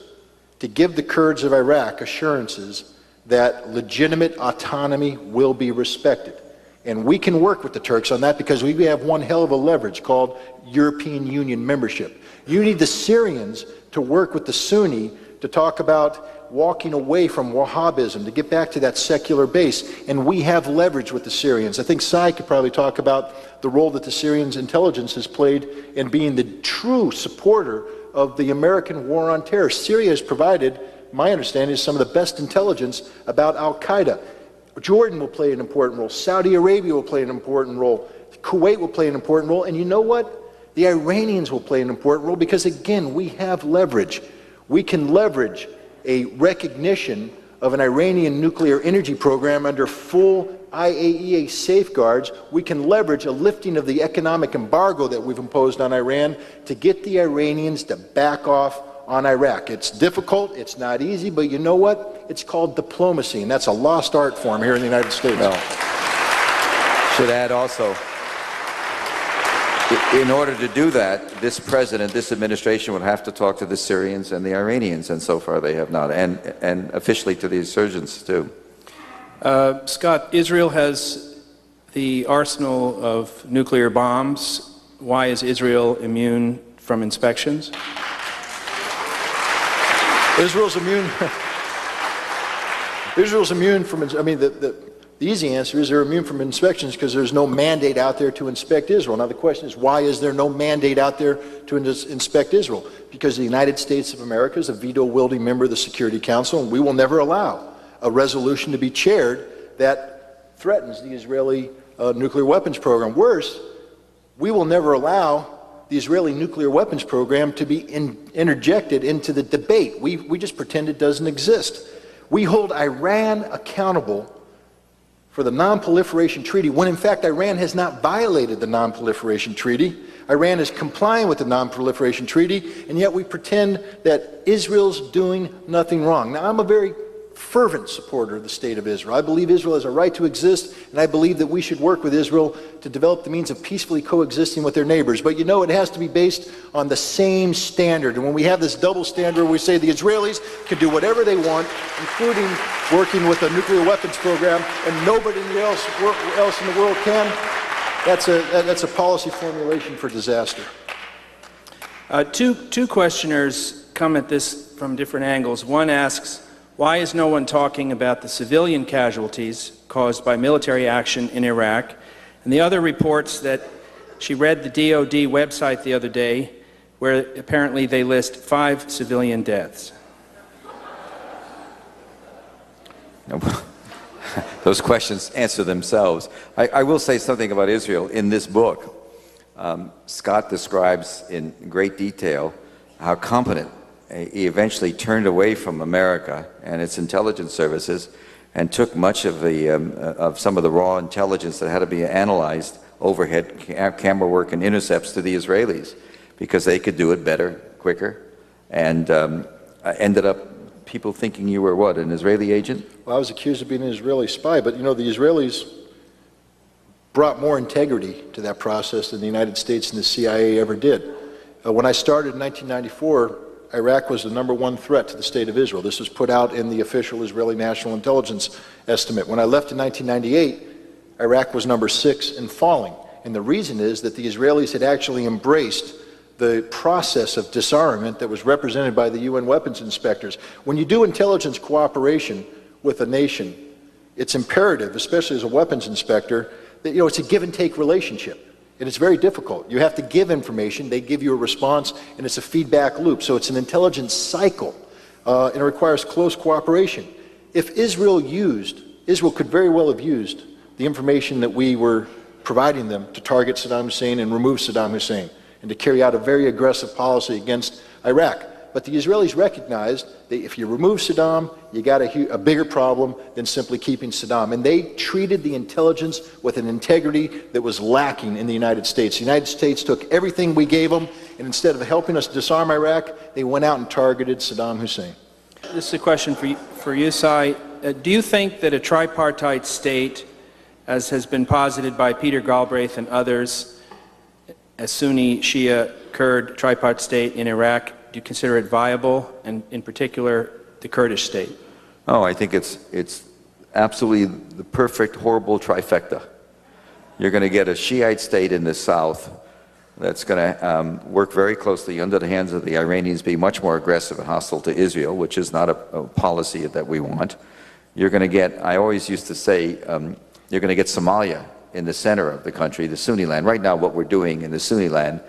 to give the Kurds of Iraq assurances that legitimate autonomy will be respected. And we can work with the Turks on that because we have one hell of a leverage called European Union membership. You need the Syrians to work with the Sunni to talk about walking away from Wahhabism, to get back to that secular base. And we have leverage with the Syrians. I think Sai could probably talk about the role that the Syrians intelligence has played in being the true supporter of the American war on terror. Syria has provided my understanding, is some of the best intelligence about Al-Qaeda. Jordan will play an important role. Saudi Arabia will play an important role. Kuwait will play an important role. And you know what? The Iranians will play an important role because, again, we have leverage. We can leverage a recognition of an Iranian nuclear energy program under full IAEA safeguards. We can leverage a lifting of the economic embargo that we've imposed on Iran to get the Iranians to back off on Iraq. It's difficult, it's not easy, but you know what? It's called diplomacy, and that's a lost art form here in the United States. Well, should add also, in order to do that, this president, this administration would have to talk to the Syrians and the Iranians, and so far they have not, and officially to the insurgents too. Scott, Israel has the arsenal of nuclear bombs. Why is Israel immune from inspections? Israel's immune. Israel's immune from. I mean, the easy answer is they're immune from inspections because there's no mandate out there to inspect Israel. Now the question is, why is there no mandate out there to inspect Israel? Because the United States of America is a veto-wielding member of the Security Council, and we will never allow a resolution to be chaired that threatens the Israeli nuclear weapons program. Worse, we will never allow the Israeli nuclear weapons program to be interjected into the debate. We just pretend it doesn't exist. We hold Iran accountable for the Non-Proliferation Treaty when in fact Iran has not violated the Non-Proliferation Treaty. Iran is complying with the Non-Proliferation Treaty, and yet we pretend that Israel's doing nothing wrong. Now, I'm a very fervent supporter of the State of Israel. I believe Israel has a right to exist, and I believe that we should work with Israel to develop the means of peacefully coexisting with their neighbors. But you know, it has to be based on the same standard. And when we have this double standard, we say the Israelis can do whatever they want, including working with a nuclear weapons program, and nobody else in the world can, that's a policy formulation for disaster. Two questioners come at this from different angles. One asks, why is no one talking about the civilian casualties caused by military action in Iraq? And the other reports that she read the DoD website the other day, where apparently they list 5 civilian deaths. Those questions answer themselves. I will say something about Israel. In this book, Scott describes in great detail how competent he eventually turned away from America and its intelligence services and took much of some of the raw intelligence that had to be analyzed, overhead camera work and intercepts, to the Israelis because they could do it better, quicker, and ended up people thinking you were what, an Israeli agent? Well, I was accused of being an Israeli spy, but you know, the Israelis brought more integrity to that process than the United States and the CIA ever did. When I started in 1994, Iraq was the #1 threat to the State of Israel. This was put out in the official Israeli National Intelligence Estimate. When I left in 1998, Iraq was #6 and falling. And the reason is that the Israelis had actually embraced the process of disarmament that was represented by the UN weapons inspectors. When you do intelligence cooperation with a nation, it's imperative, especially as a weapons inspector, that it's a give and take relationship. And it's very difficult. You have to give information, they give you a response, and it's a feedback loop. So it's an intelligence cycle, and it requires close cooperation. If Israel could very well have used the information that we were providing them to target Saddam Hussein and remove Saddam Hussein, and to carry out a very aggressive policy against Iraq. But the Israelis recognized that if you remove Saddam, you got a bigger problem than simply keeping Saddam. And they treated the intelligence with an integrity that was lacking in the United States. The United States took everything we gave them, and instead of helping us disarm Iraq, they went out and targeted Saddam Hussein. This is a question for you, Cy. Do you think that a tripartite state, as has been posited by Peter Galbraith and others, a Sunni, Shia, Kurd tripartite state in Iraq, do you consider it viable, and in particular, the Kurdish state? Oh, I think it's absolutely the perfect, horrible trifecta. You're going to get a Shiite state in the south that's going to work very closely under the hands of the Iranians, be much more aggressive and hostile to Israel, which is not a policy that we want. You're going to get, I always used to say, you're going to get Somalia in the center of the country, the Sunni land. Right now, what we're doing in the Sunni land,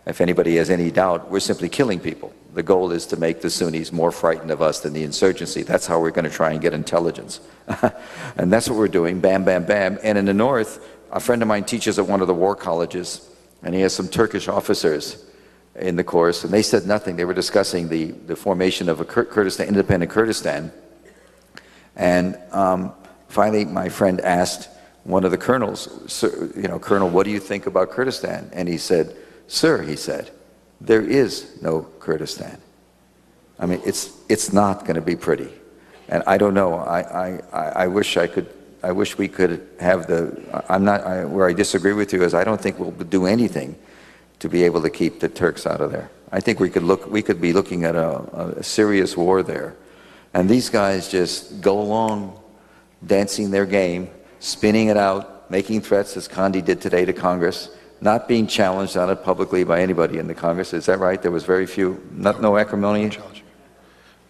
if anybody has any doubt, we're simply killing people. The goal is to make the Sunnis more frightened of us than the insurgency. That's how we're going to try and get intelligence. And that's what we're doing, bam, bam, bam. And in the north, a friend of mine teaches at one of the war colleges, and he has some Turkish officers in the course, and they said nothing. They were discussing the formation of a Kurdistan, independent Kurdistan. And finally, my friend asked one of the colonels, "Sir, you know, Colonel, what do you think about Kurdistan?" And he said, "Sir," he said, "there is no Kurdistan." I mean, it's not going to be pretty. And I don't know. I wish we could have where I disagree with you is I don't think we'll do anything to be able to keep the Turks out of there. I think we could be looking at a serious war there. And these guys just go along dancing their game, spinning it out, making threats as Condi did today to Congress, not being challenged on it publicly by anybody in the Congress. Is that right? There was very few, no acrimony?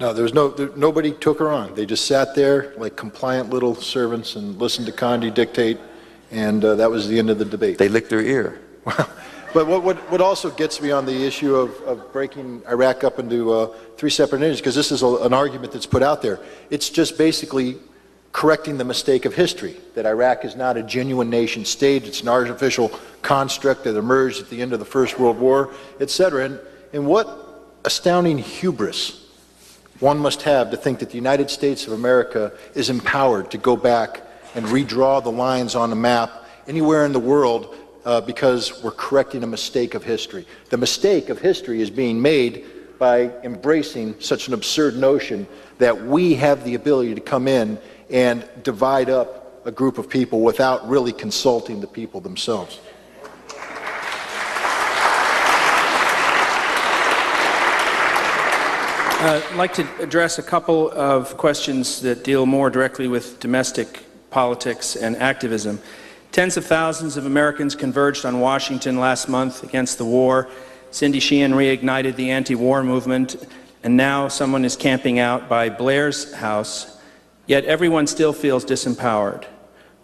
No, nobody took her on. They just sat there like compliant little servants and listened to Condi dictate, and that was the end of the debate. They licked her ear. But what also gets me on the issue of breaking Iraq up into three separate entities, because this is an argument that's put out there, it's just basically correcting the mistake of history, that Iraq is not a genuine nation state, it's an artificial construct that emerged at the end of the First World War, etc. And what astounding hubris one must have to think that the United States of America is empowered to go back and redraw the lines on the map anywhere in the world because we're correcting a mistake of history. The mistake of history is being made by embracing such an absurd notion that we have the ability to come in and divide up a group of people without really consulting the people themselves. I'd like to address a couple of questions that deal more directly with domestic politics and activism. Tens of thousands of Americans converged on Washington last month against the war. Cindy Sheehan reignited the anti-war movement, and now someone is camping out by Blair's house. Yet everyone still feels disempowered.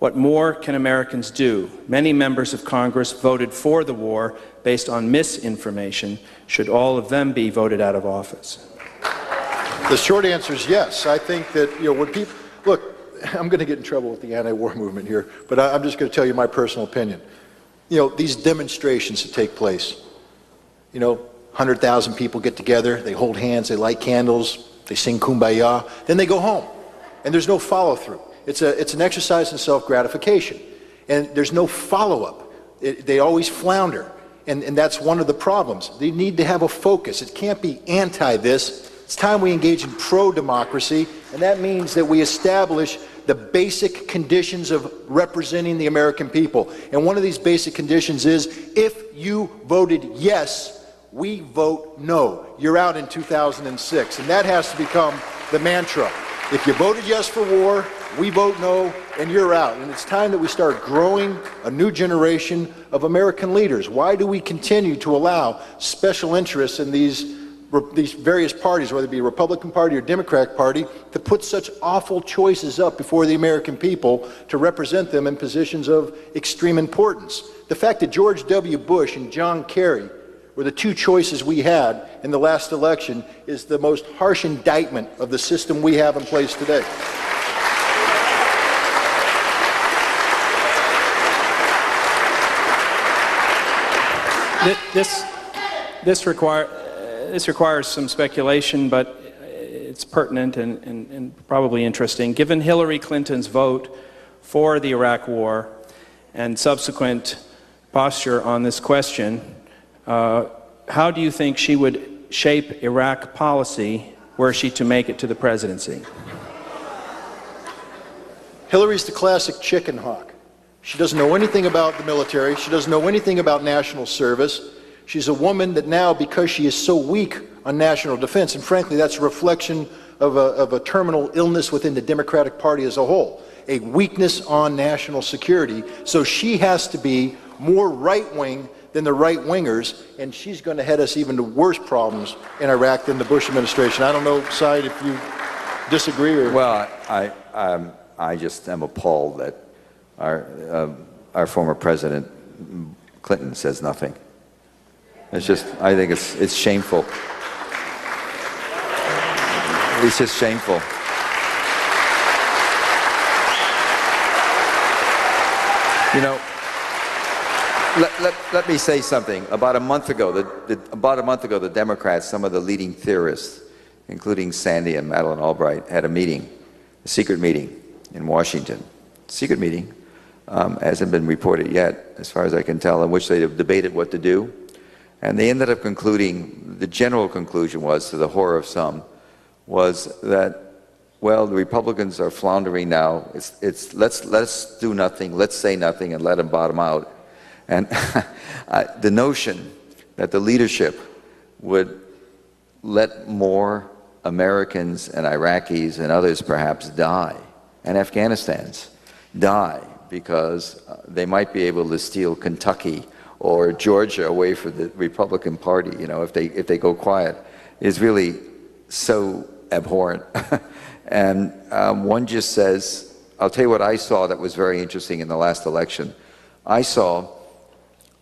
What more can Americans do? Many members of Congress voted for the war based on misinformation. Should all of them be voted out of office? The short answer is yes. I think that, when people, look, I'm going to get in trouble with the anti-war movement here, but I'm just going to tell you my personal opinion. These demonstrations that take place, 100,000 people get together, they hold hands, they light candles, they sing Kumbaya, then they go home, and there's no follow-through. It's an exercise in self-gratification, and there's no follow-up. They always flounder, and that's one of the problems. They need to have a focus. It can't be anti-this. It's time we engage in pro-democracy, and that means that we establish the basic conditions of representing the American people. And one of these basic conditions is, if you voted yes, we vote no. You're out in 2006, and that has to become the mantra. If you voted yes for war, we vote no, and you're out. And it's time that we start growing a new generation of American leaders. Why do we continue to allow special interests in these various parties, whether it be a Republican Party or Democratic Party, to put such awful choices up before the American people to represent them in positions of extreme importance? The fact that George W. Bush and John Kerry were the two choices we had in the last election is the most harsh indictment of the system we have in place today. This requires some speculation, but it's pertinent and probably interesting. Given Hillary Clinton's vote for the Iraq War and subsequent posture on this question, how do you think she would shape Iraq policy were she to make it to the presidency? Hillary's the classic chicken hawk. She doesn't know anything about the military. She doesn't know anything about national service. She's a woman that now, because she is so weak on national defense, and frankly that's a reflection of a terminal illness within the Democratic Party as a whole, a weakness on national security, so she has to be more right-wing than the right-wingers, and she's going to head us even to worse problems in Iraq than the Bush administration. I don't know, Said, if you disagree or... Well, I just am appalled that our former President Clinton says nothing. It's just, I think it's shameful. It's just shameful. You know, let me say something. About a month ago, the Democrats, some of the leading theorists, including Sandy and Madeleine Albright, had a secret meeting in Washington. Secret meeting, hasn't been reported yet, as far as I can tell, in which they debated what to do. And they ended up concluding, the general conclusion was, to the horror of some, was that, well, the Republicans are floundering now. Let's do nothing, let's say nothing, and let them bottom out. And the notion that the leadership would let more Americans and Iraqis and others perhaps die, and Afghanistans die, because they might be able to steal Kentucky or Georgia away from the Republican Party, you know, if they go quiet, is really so abhorrent. And one just says, I'll tell you what I saw that was very interesting in the last election. I saw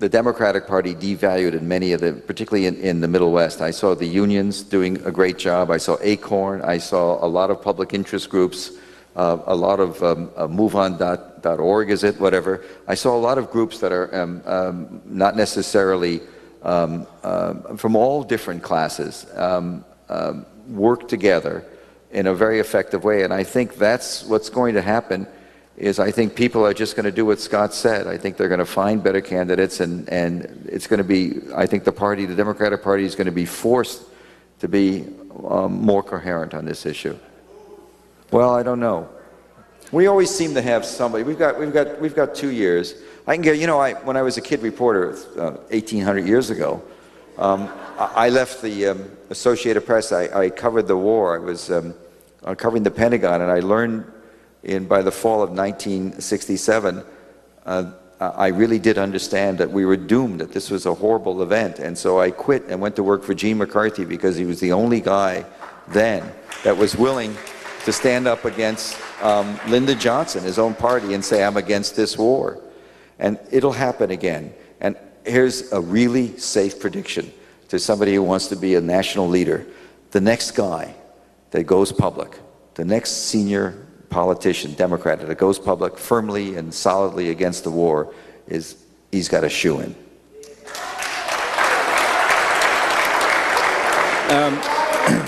the Democratic Party devalued in many of the, particularly in the Middle West. I saw the unions doing a great job. I saw ACORN. I saw a lot of public interest groups, a lot of MoveOn.org, is it, whatever. I saw a lot of groups that are not necessarily from all different classes work together in a very effective way. And I think that's what's going to happen, is I think people are just going to do what Scott said. I think they're going to find better candidates, and it's going to be, I think the Democratic Party is going to be forced to be more coherent on this issue. Well, I don't know. We always seem to have somebody. We've got 2 years. I can get, you know, when I was a kid reporter 1,800 years ago, I left the Associated Press. I covered the war. I was covering the Pentagon, and I learned by the fall of 1967, I really did understand that we were doomed, that this was a horrible event. And so I quit and went to work for Gene McCarthy, because he was the only guy then that was willing to stand up against Lyndon Johnson, his own party, and say, I'm against this war. And it'll happen again. And here's a really safe prediction to somebody who wants to be a national leader. The next guy that goes public, the next senior politician, Democrat, that goes public firmly and solidly against the war, he's got a shoe-in.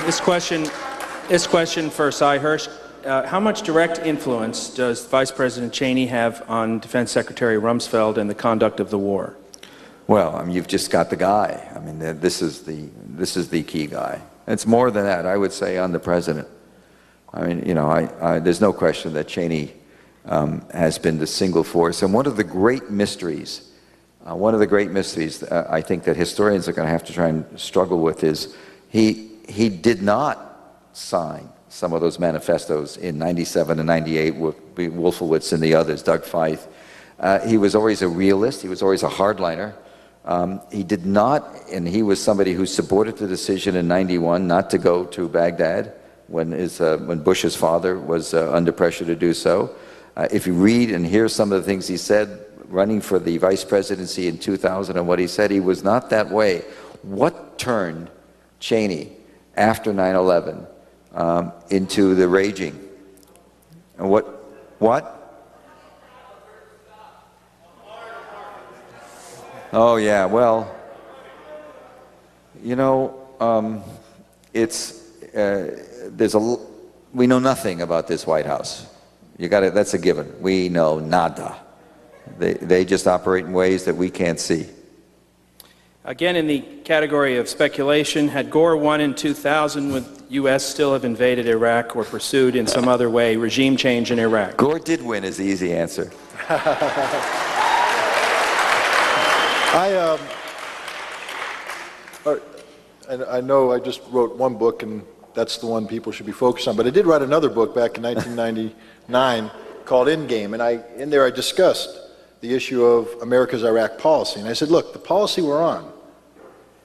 This question for Cy Hersh. How much direct influence does Vice President Cheney have on Defense Secretary Rumsfeld and the conduct of the war? Well, I mean, you've just got the guy. I mean, this is the key guy. It's more than that, I would say, on the president. I mean, you know, there's no question that Cheney has been the single force. And one of the great mysteries, I think that historians are going to have to try and struggle with is he did not sign some of those manifestos in 97 and 98 with Wolfowitz and the others, Doug Feith. He was always a realist. He was always a hardliner. He did not, and he was somebody who supported the decision in 91 not to go to Baghdad when Bush's father was under pressure to do so. If you read and hear some of the things he said running for the vice presidency in 2000 and what he said, he was not that way. What turned Cheney after 9/11 into the raging? And what? Oh yeah, well, you know, we know nothing about this White House. That's a given. We know nada. They just operate in ways that we can't see. Again, in the category of speculation, had Gore won in 2000, would U.S. still have invaded Iraq or pursued in some other way regime change in Iraq? Gore did win is the easy answer. I know I just wrote one book, and that's the one people should be focused on, but I did write another book back in 1999 called Endgame, and in there I discussed the issue of America's Iraq policy. And I said, look, the policy we're on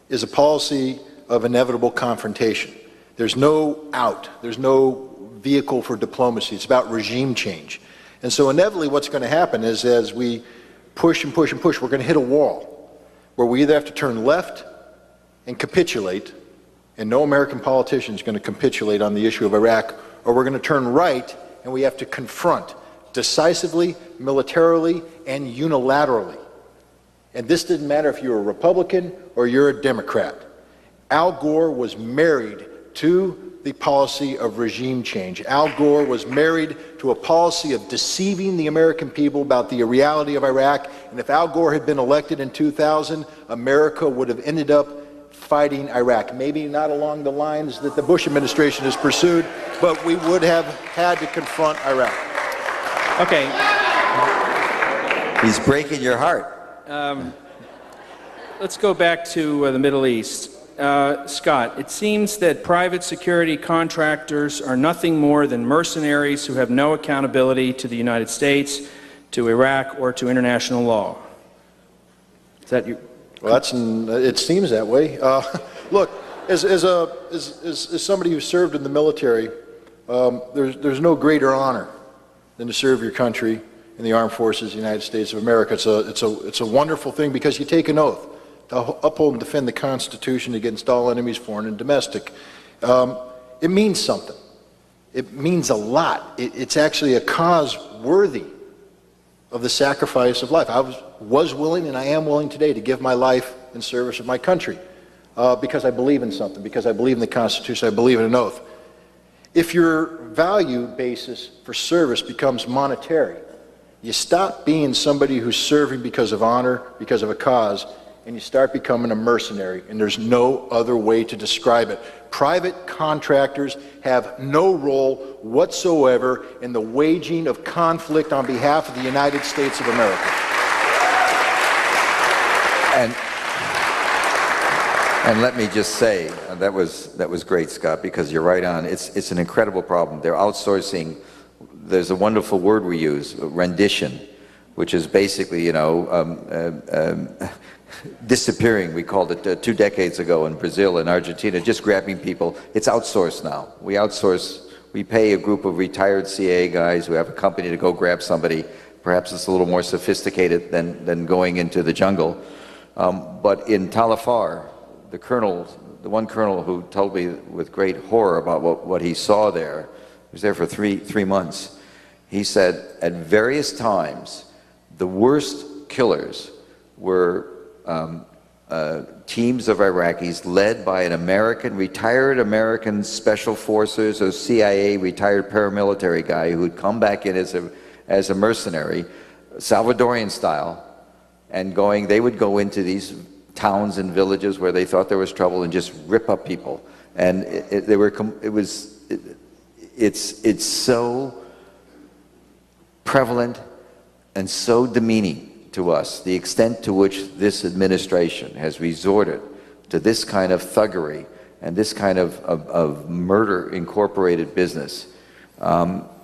is a policy of inevitable confrontation. There's no out. There's no vehicle for diplomacy. It's about regime change. And so inevitably what's going to happen is, as we push and push and push, we're going to hit a wall where we either have to turn left and capitulate, and no American politician is going to capitulate on the issue of Iraq, or we're going to turn right and we have to confront decisively, militarily, and unilaterally. And this didn't matter if you're a Republican or you're a Democrat. Al Gore was married to the policy of regime change. Al Gore was married to a policy of deceiving the American people about the reality of Iraq. And if Al Gore had been elected in 2000, America would have ended up fighting Iraq. Maybe not along the lines that the Bush administration has pursued, but we would have had to confront Iraq. Okay. He's breaking your heart. Let's go back to the Middle East. Scott, it seems that private security contractors are nothing more than mercenaries who have no accountability to the United States, to Iraq, or to international law. Is that you? Well, it seems that way. Look, as somebody who served in the military, there's no greater honor than to serve your country in the armed forces of the United States of America. It's a wonderful thing because you take an oath to uphold and defend the Constitution against all enemies, foreign and domestic. It means something. It means a lot. It's actually a cause worthy of the sacrifice of life. I was willing, and I am willing today, to give my life in service of my country because I believe in something, because I believe in the Constitution, I believe in an oath. If your value basis for service becomes monetary, you stop being somebody who's serving because of honor, because of a cause, and you start becoming a mercenary, and there's no other way to describe it. Private contractors have no role whatsoever in the waging of conflict on behalf of the United States of America. And let me just say, that was great, Scott, because you're right on. It's an incredible problem. They're outsourcing. There's a wonderful word we use, rendition, which is basically, disappearing. We called it 2 decades ago in Brazil and Argentina, just grabbing people. It's outsourced now. We outsource, we pay a group of retired CIA guys who have a company to go grab somebody. Perhaps it's a little more sophisticated than going into the jungle. But in Talafar, the one colonel who told me with great horror about what he saw there, he was there for three months. He said at various times, the worst killers were teams of Iraqis led by an retired American Special Forces or CIA retired paramilitary guy who'd come back in as a mercenary, Salvadorian style, and they would go into these towns and villages where they thought there was trouble and just rip up people. And it's so prevalent and so demeaning to us, the extent to which this administration has resorted to this kind of thuggery and this kind of murder incorporated business.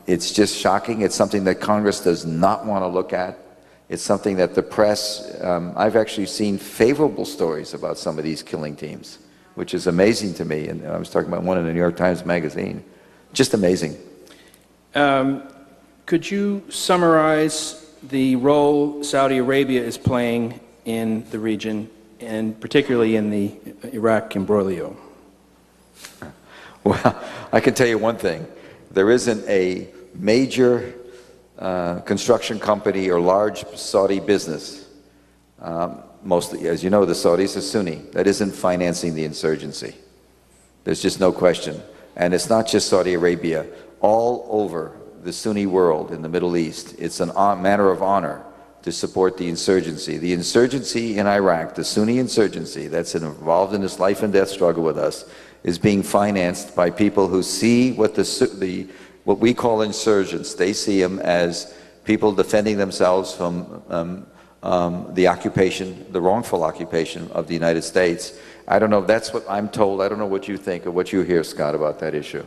It's just shocking. It's something that Congress does not want to look at. It's something that the press, I've actually seen favorable stories about some of these killing teams, which is amazing to me. And I was talking about one in the New York Times Magazine. Just amazing. Could you summarize the role Saudi Arabia is playing in the region, and particularly in the Iraq imbroglio? Well, I can tell you one thing. There isn't a major construction company or large Saudi business, mostly, as you know, the Saudis are Sunni, that isn't financing the insurgency. There's just no question. And it's not just Saudi Arabia. All over the Sunni world in the Middle East, it's a matter of honor to support the insurgency. The insurgency in Iraq, the Sunni insurgency that's involved in this life and death struggle with us, is being financed by people who see what we call insurgents. They see them as people defending themselves from the occupation, the wrongful occupation of the United States. I don't know, that's what I'm told. I don't know what you think or what you hear, Scott, about that issue.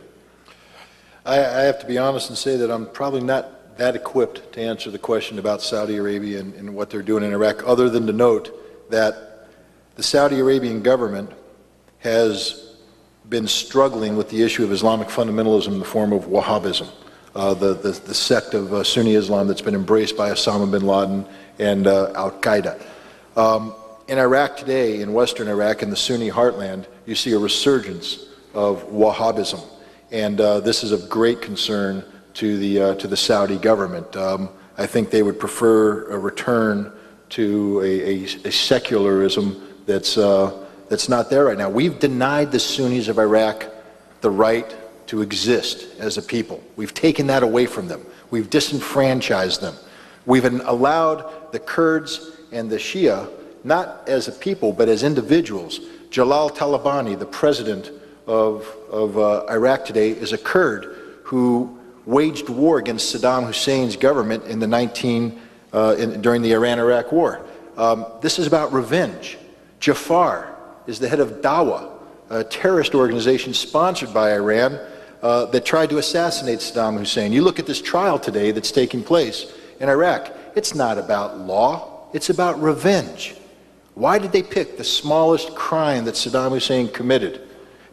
I have to be honest and say that I'm probably not that equipped to answer the question about Saudi Arabia and what they're doing in Iraq, other than to note that the Saudi Arabian government has been struggling with the issue of Islamic fundamentalism in the form of Wahhabism, the sect of Sunni Islam that's been embraced by Osama bin Laden and Al-Qaeda. In Iraq today, in western Iraq, in the Sunni heartland, you see a resurgence of Wahhabism, and this is of great concern to the Saudi government. I think they would prefer a return to a secularism that's not there right now. We've denied the Sunnis of Iraq the right to exist as a people. We've taken that away from them. We've disenfranchised them. We've allowed the Kurds and the Shia, not as a people, but as individuals. Jalal Talabani, the president of Iraq today, is a Kurd who waged war against Saddam Hussein's government in the during the Iran-Iraq War. This is about revenge. Jafar is the head of Dawa, a terrorist organization sponsored by Iran that tried to assassinate Saddam Hussein. You look at this trial today that's taking place in Iraq. It's not about law, it's about revenge. Why did they pick the smallest crime that Saddam Hussein committed?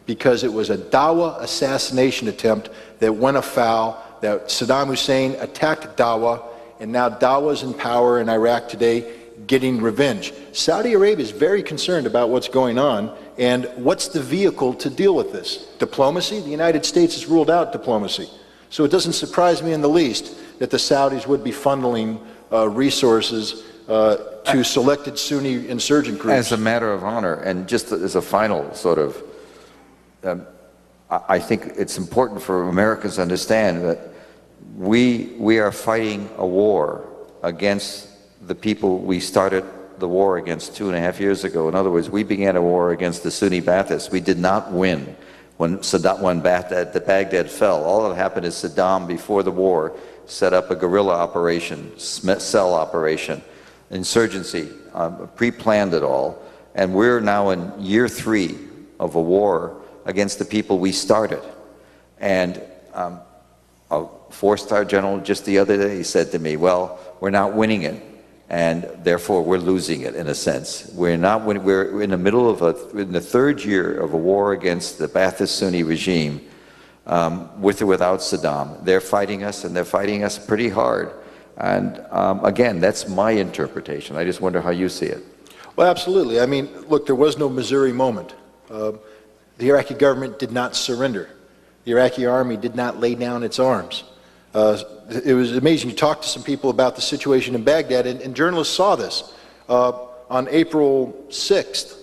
Because it was a Dawa assassination attempt that went afoul, that Saddam Hussein attacked Dawa, and now Dawa's in power in Iraq today, getting revenge. Saudi Arabia is very concerned about what's going on, and what's the vehicle to deal with this? Diplomacy? The United States has ruled out diplomacy. So it doesn't surprise me in the least that the Saudis would be funneling resources to selected Sunni insurgent groups. As a matter of honor, and just as a final sort of, I think it's important for Americans to understand that we are fighting a war against the people we started the war against 2.5 years ago. In other words, we began a war against the Sunni Baathists. We did not win when Baghdad fell. All that happened is Saddam, before the war, set up a guerrilla operation, cell operation, insurgency, pre-planned it all, and we're now in year 3 of a war against the people we started. And a 4-star general just the other day said to me, well, we're not winning it, and therefore we're losing it in a sense. We're in the middle of in the 3rd year of a war against the Ba'athist Sunni regime, with or without Saddam. They're fighting us, and they're fighting us pretty hard. And again, that's my interpretation. I just wonder how you see it. Well, absolutely. I mean, look, there was no Missouri moment. The Iraqi government did not surrender. The Iraqi army did not lay down its arms. It was amazing. You talked to some people about the situation in Baghdad, and journalists saw this. On April 6th,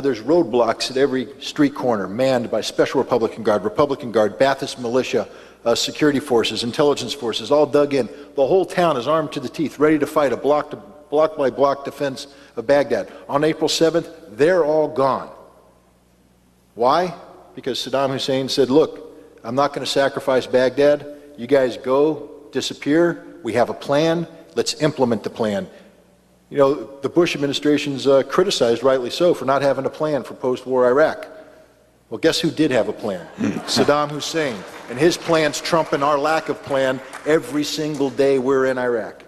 there's roadblocks at every street corner, manned by Special Republican Guard, Ba'athist militia, security forces, intelligence forces, all dug in. The whole town is armed to the teeth, ready to fight a block-by-block defense of Baghdad. On April 7th, they're all gone. Why? Because Saddam Hussein said, look, I'm not going to sacrifice Baghdad. You guys go, disappear. We have a plan. Let's implement the plan. You know, the Bush administration's criticized, rightly so, for not having a plan for post-war Iraq. Well, guess who did have a plan? Saddam Hussein. And his plans trumping our lack of plan every single day we're in Iraq.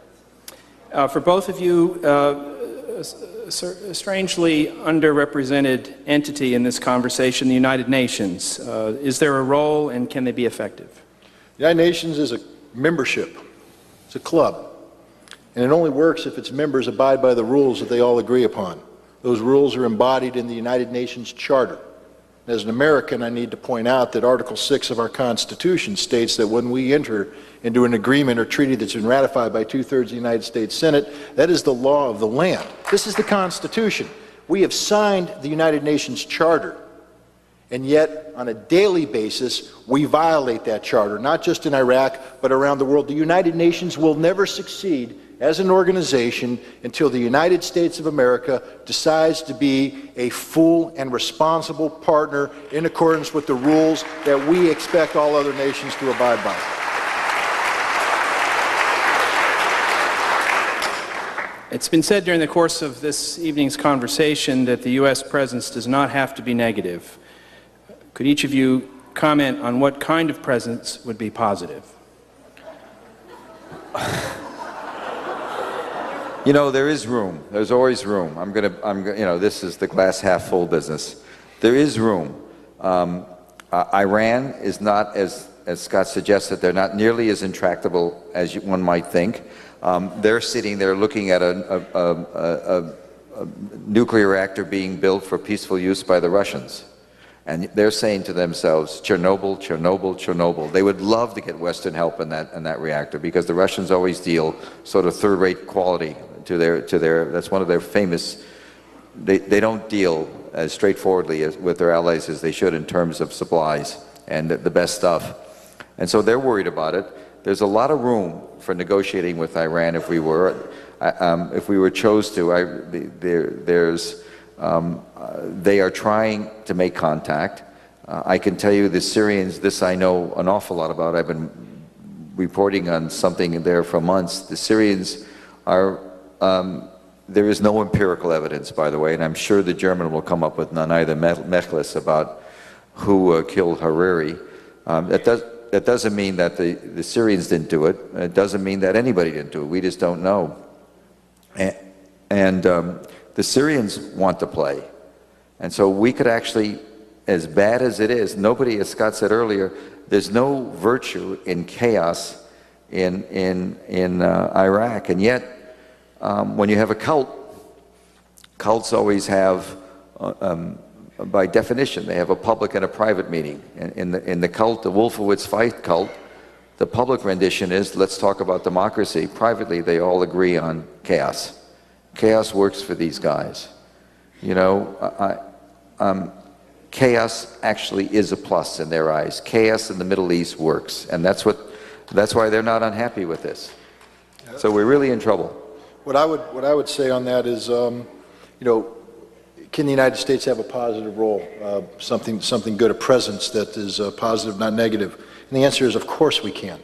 For both of you, a strangely underrepresented entity in this conversation, the United Nations. Is there a role, and can they be effective? The United Nations is a membership. It's a club. And it only works if its members abide by the rules that they all agree upon. Those rules are embodied in the United Nations Charter. As an American, I need to point out that Article 6 of our Constitution states that when we enter into an agreement or treaty that's been ratified by 2/3 of the United States Senate, that is the law of the land. This is the Constitution. We have signed the United Nations Charter, and yet on a daily basis, we violate that charter, not just in Iraq, but around the world. The United Nations will never succeed as an organization until the United States of America decides to be a full and responsible partner in accordance with the rules that we expect all other nations to abide by. It's been said during the course of this evening's conversation that the U.S. presence does not have to be negative. Could each of you comment on what kind of presence would be positive? You know, there is room. There's always room. You know, this is the glass half full business. There is room. Iran is not, as Scott suggested, they're not nearly as intractable as one might think. They're sitting there looking at a nuclear reactor being built for peaceful use by the Russians. And they're saying to themselves, Chernobyl, Chernobyl, Chernobyl. They would love to get Western help in that reactor, because the Russians always deal sort of third-rate quality to their, that's one of their famous, they don't deal as straightforwardly with their allies as they should in terms of supplies and the best stuff. And so they're worried about it. There's a lot of room for negotiating with Iran if we were chose to. They are trying to make contact. I can tell you the Syrians, this I know an awful lot about. I've been reporting on something there for months. The Syrians are, there is no empirical evidence, by the way, and I'm sure the German will come up with none either, Mechlis, about who killed Hariri. That doesn't mean that the Syrians didn't do it. It doesn't mean that anybody didn't do it. We just don't know. And the Syrians want to play. And so we could actually, as bad as it is, nobody, as Scott said earlier, there's no virtue in chaos in Iraq. And yet, when you have a cult, cults always have, by definition, they have a public and a private meeting. In the cult, the Wolfowitz fight cult, the public rendition is, let's talk about democracy. Privately, they all agree on chaos. Chaos works for these guys. You know, chaos actually is a plus in their eyes. Chaos in the Middle East works, and that's why they're not unhappy with this. So we're really in trouble. What I would say on that is, you know, can the United States have a positive role, something good, a presence that is positive, not negative? And the answer is, of course we can.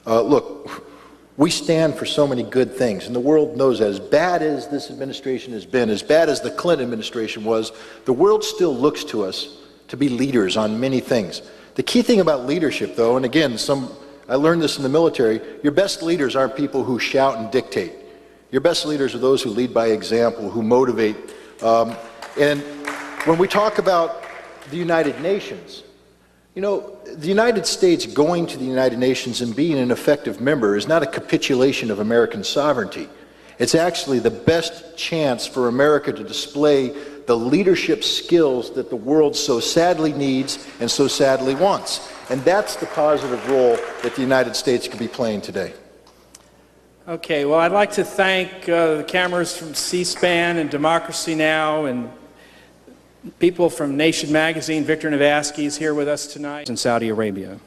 Look, we stand for so many good things, and the world knows that. As bad as this administration has been, as bad as the Clinton administration was, the world still looks to us to be leaders on many things. The key thing about leadership, though, and again, I learned this in the military, your best leaders aren't people who shout and dictate. Your best leaders are those who lead by example, who motivate. And when we talk about the United Nations, you know, the United States going to the United Nations and being an effective member is not a capitulation of American sovereignty. It's actually the best chance for America to display the leadership skills that the world so sadly needs and so sadly wants. And that's the positive role that the United States could be playing today. Okay, well, I'd like to thank the cameras from C-SPAN and Democracy Now! And people from Nation Magazine. Victor Navasky is here with us tonight in Saudi Arabia.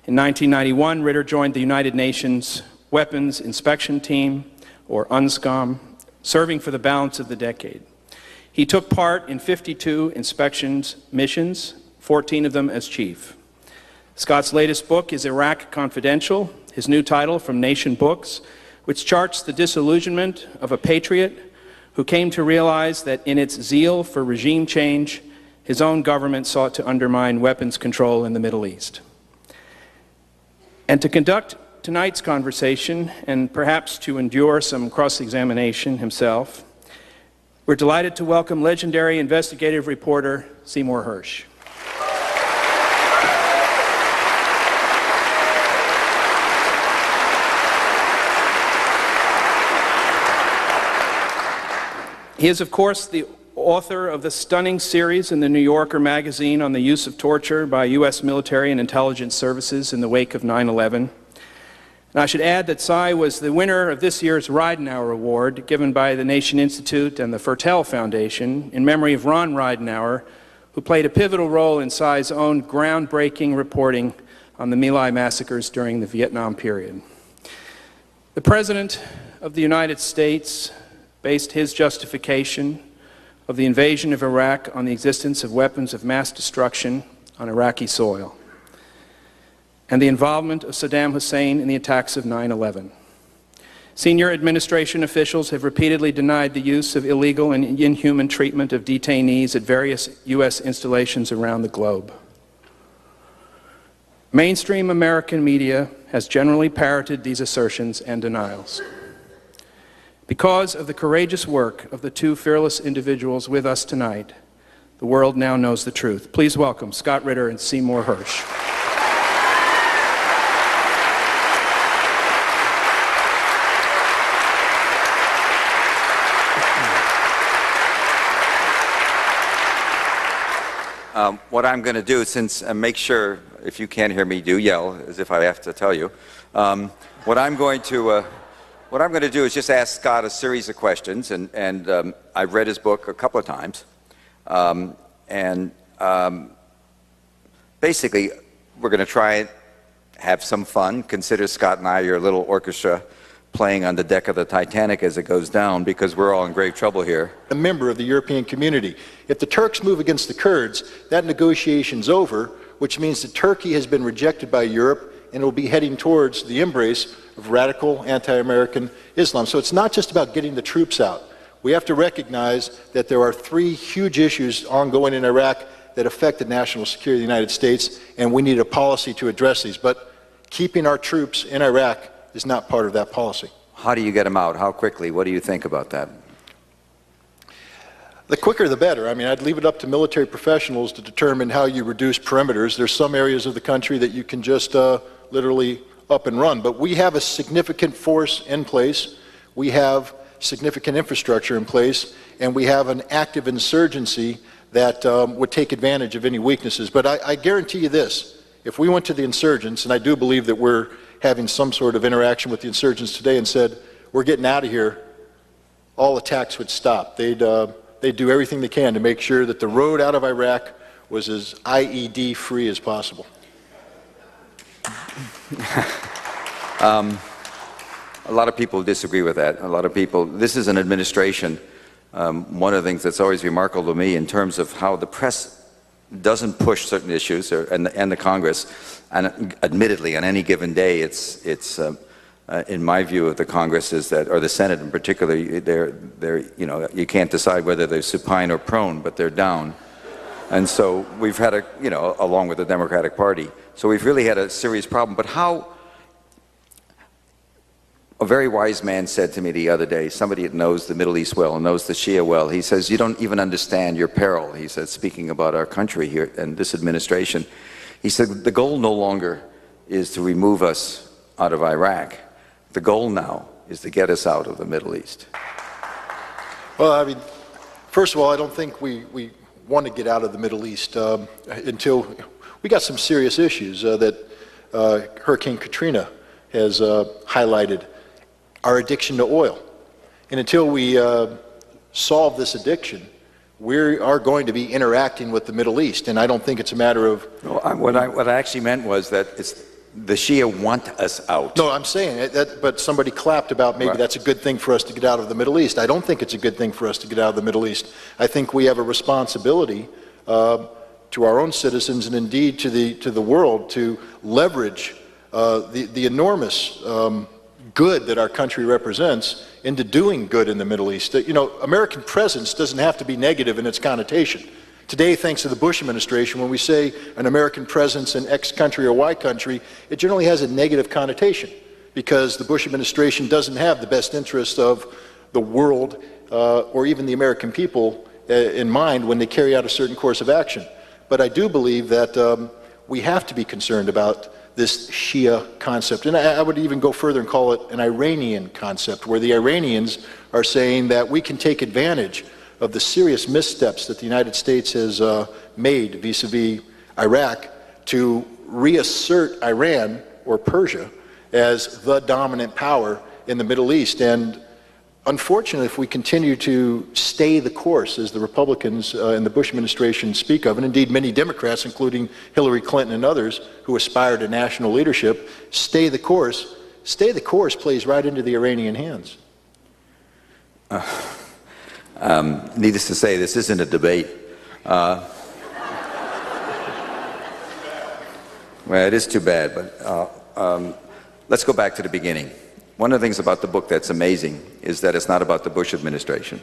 In 1991, Ritter joined the United Nations Weapons Inspection Team, or UNSCOM, serving for the balance of the decade. He took part in 52 inspections missions, 14 of them as chief. Scott's latest book is Iraq Confidential, his new title from Nation Books, which charts the disillusionment of a patriot who came to realize that in its zeal for regime change, his own government sought to undermine weapons control in the Middle East. And to conduct tonight's conversation, and perhaps to endure some cross-examination himself, we're delighted to welcome legendary investigative reporter Seymour Hersh. He is, of course, the author of the stunning series in the New Yorker magazine on the use of torture by U.S. military and intelligence services in the wake of 9/11. And I should add that Cy was the winner of this year's Ridenhour Award, given by the Nation Institute and the Fertel Foundation, in memory of Ron Ridenhour, who played a pivotal role in Cy's own groundbreaking reporting on the My Lai massacres during the Vietnam period. The President of the United States based his justification of the invasion of Iraq on the existence of weapons of mass destruction on Iraqi soil and the involvement of Saddam Hussein in the attacks of 9/11. Senior administration officials have repeatedly denied the use of illegal and inhuman treatment of detainees at various U.S. installations around the globe. Mainstream American media has generally parroted these assertions and denials. Because of the courageous work of the two fearless individuals with us tonight, the world now knows the truth. Please welcome Scott Ritter and Seymour Hersh. What I'm going to do, since make sure if you can't hear me, do yell as if I have to tell you. What I'm going to do is just ask Scott a series of questions, and I've read his book a couple of times, basically we're going to try and have some fun. Consider Scott and I your little orchestra playing on the deck of the Titanic as it goes down, because we're all in grave trouble here. A member of the European community. If the Turks move against the Kurds, that negotiation's over, which means that Turkey has been rejected by Europe and will be heading towards the embrace of radical anti-American Islam. So it's not just about getting the troops out. We have to recognize that there are three huge issues ongoing in Iraq that affect the national security of the United States, and we need a policy to address these. But keeping our troops in Iraq is not part of that policy. How do you get them out? How quickly? What do you think about that? The quicker the better. I mean, I'd leave it up to military professionals to determine how you reduce perimeters. There's some areas of the country that you can just literally up and run. But we have a significant force in place. We have significant infrastructure in place. And we have an active insurgency that would take advantage of any weaknesses. But I guarantee you this. If we went to the insurgents, and I do believe that we're having some sort of interaction with the insurgents today, and said, we're getting out of here, all attacks would stop. They'd do everything they can to make sure that the road out of Iraq was as IED free as possible. A lot of people disagree with that. A lot of people, this is an administration, one of the things that's always remarkable to me in terms of how the press doesn't push certain issues, and the Congress, and admittedly on any given day, it's in my view of the Congress is that, or the Senate in particular, they're you know, you can't decide whether they're supine or prone, but they're down. And so we've had along with the Democratic Party, so we've really had a serious problem. But how, a very wise man said to me the other day, somebody that knows the Middle East well, knows the Shia well, he says, you don't even understand your peril. He said, speaking about our country here and this administration, he said, the goal no longer is to remove us out of Iraq. The goal now is to get us out of the Middle East. Well, I mean, first of all, I don't think we want to get out of the Middle East until we got some serious issues that Hurricane Katrina has highlighted. Our addiction to oil. And until we solve this addiction, we are going to be interacting with the Middle East. And I don't think it's a matter of... No, what I actually meant was that the Shia want us out. No, I'm saying that, but somebody clapped about maybe that's a good thing for us to get out of the Middle East. I don't think it's a good thing for us to get out of the Middle East. I think we have a responsibility to our own citizens and indeed to the world to leverage the enormous good that our country represents into doing good in the Middle East. You know, American presence doesn't have to be negative in its connotation. Today, thanks to the Bush administration, when we say an American presence in X country or Y country, it generally has a negative connotation because the Bush administration doesn't have the best interests of the world or even the American people in mind when they carry out a certain course of action. But I do believe that we have to be concerned about this Shia concept. And I would even go further and call it an Iranian concept, where the Iranians are saying that we can take advantage of the serious missteps that the United States has made vis-a-vis Iraq to reassert Iran or Persia as the dominant power in the Middle East. And unfortunately, if we continue to stay the course, as the Republicans in the Bush administration speak of, and indeed many Democrats, including Hillary Clinton and others who aspire to national leadership, stay the course plays right into the Iranian hands. Needless to say, this isn't a debate. Well, it is too bad, but let's go back to the beginning. One of the things about the book that's amazing is that it's not about the Bush administration.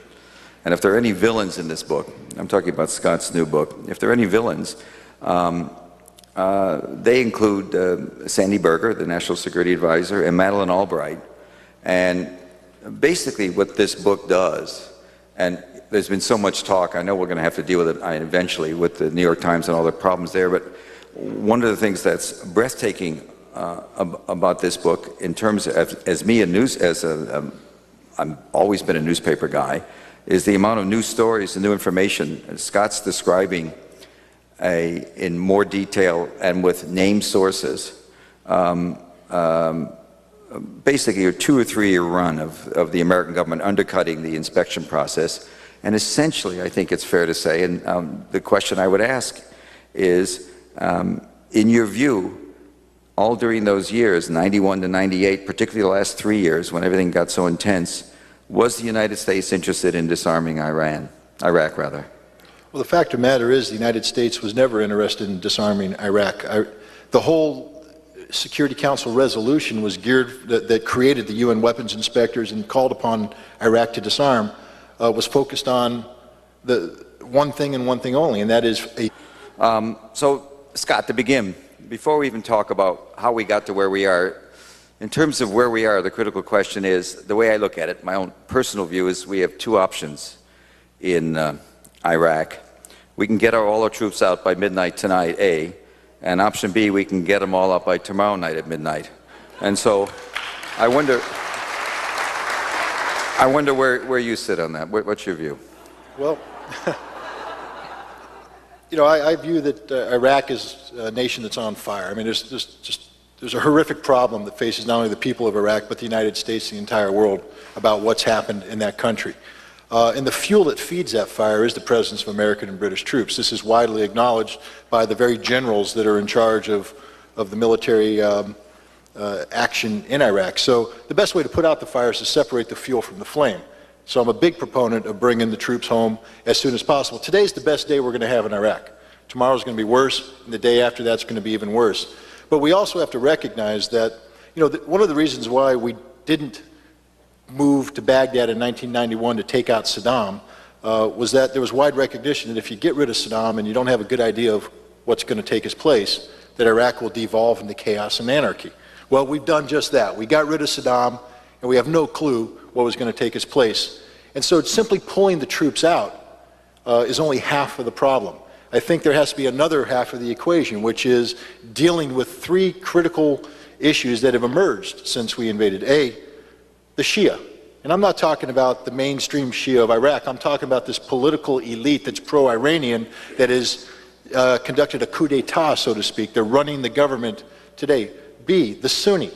And if there are any villains in this book, I'm talking about Scott's new book, if there are any villains, they include Sandy Berger, the National Security Advisor, and Madeleine Albright. And basically what this book does, and there's been so much talk, I know we're going to have to deal with it eventually with the New York Times and all the problems there, but one of the things that's breathtaking about this book, in terms of, as me, I've always been a newspaper guy, is the amount of news stories and new information. Scott's describing in more detail and with named sources, basically a 2 or 3 year run of the American government undercutting the inspection process. And essentially, I think it's fair to say, and the question I would ask is, in your view, all during those years, 91 to 98, particularly the last 3 years when everything got so intense, was the United States interested in disarming Iraq? Well, the fact of the matter is the United States was never interested in disarming Iraq. The whole Security Council resolution was geared, that created the UN weapons inspectors and called upon Iraq to disarm, was focused on the one thing and one thing only, and that is a... So, Scott, to begin, before we even talk about how we got to where we are, in terms of where we are, the critical question is, the way I look at it, my own personal view is we have two options in Iraq. We can get all our troops out by midnight tonight, A, and option B, we can get them all out by tomorrow night at midnight. And so I wonder where you sit on that. What's your view? Well, you know, I view that Iraq is a nation that's on fire. I mean, there's a horrific problem that faces not only the people of Iraq, but the United States and the entire world about what's happened in that country. And the fuel that feeds that fire is the presence of American and British troops. This is widely acknowledged by the very generals that are in charge of the military action in Iraq. So the best way to put out the fire is to separate the fuel from the flame. So I'm a big proponent of bringing the troops home as soon as possible. Today's the best day we're going to have in Iraq. Tomorrow's going to be worse, and the day after that's going to be even worse. But we also have to recognize that, you know, one of the reasons why we didn't move to Baghdad in 1991 to take out Saddam was that there was wide recognition that if you get rid of Saddam and you don't have a good idea of what's going to take his place, that Iraq will devolve into chaos and anarchy. Well, we've done just that. We got rid of Saddam, and we have no clue what was going to take his place. And so simply pulling the troops out is only half of the problem. I think there has to be another half of the equation, which is dealing with three critical issues that have emerged since we invaded. A, the Shia. And I'm not talking about the mainstream Shia of Iraq. I'm talking about this political elite that's pro-Iranian that has conducted a coup d'etat, so to speak. They're running the government today. B, the Sunni.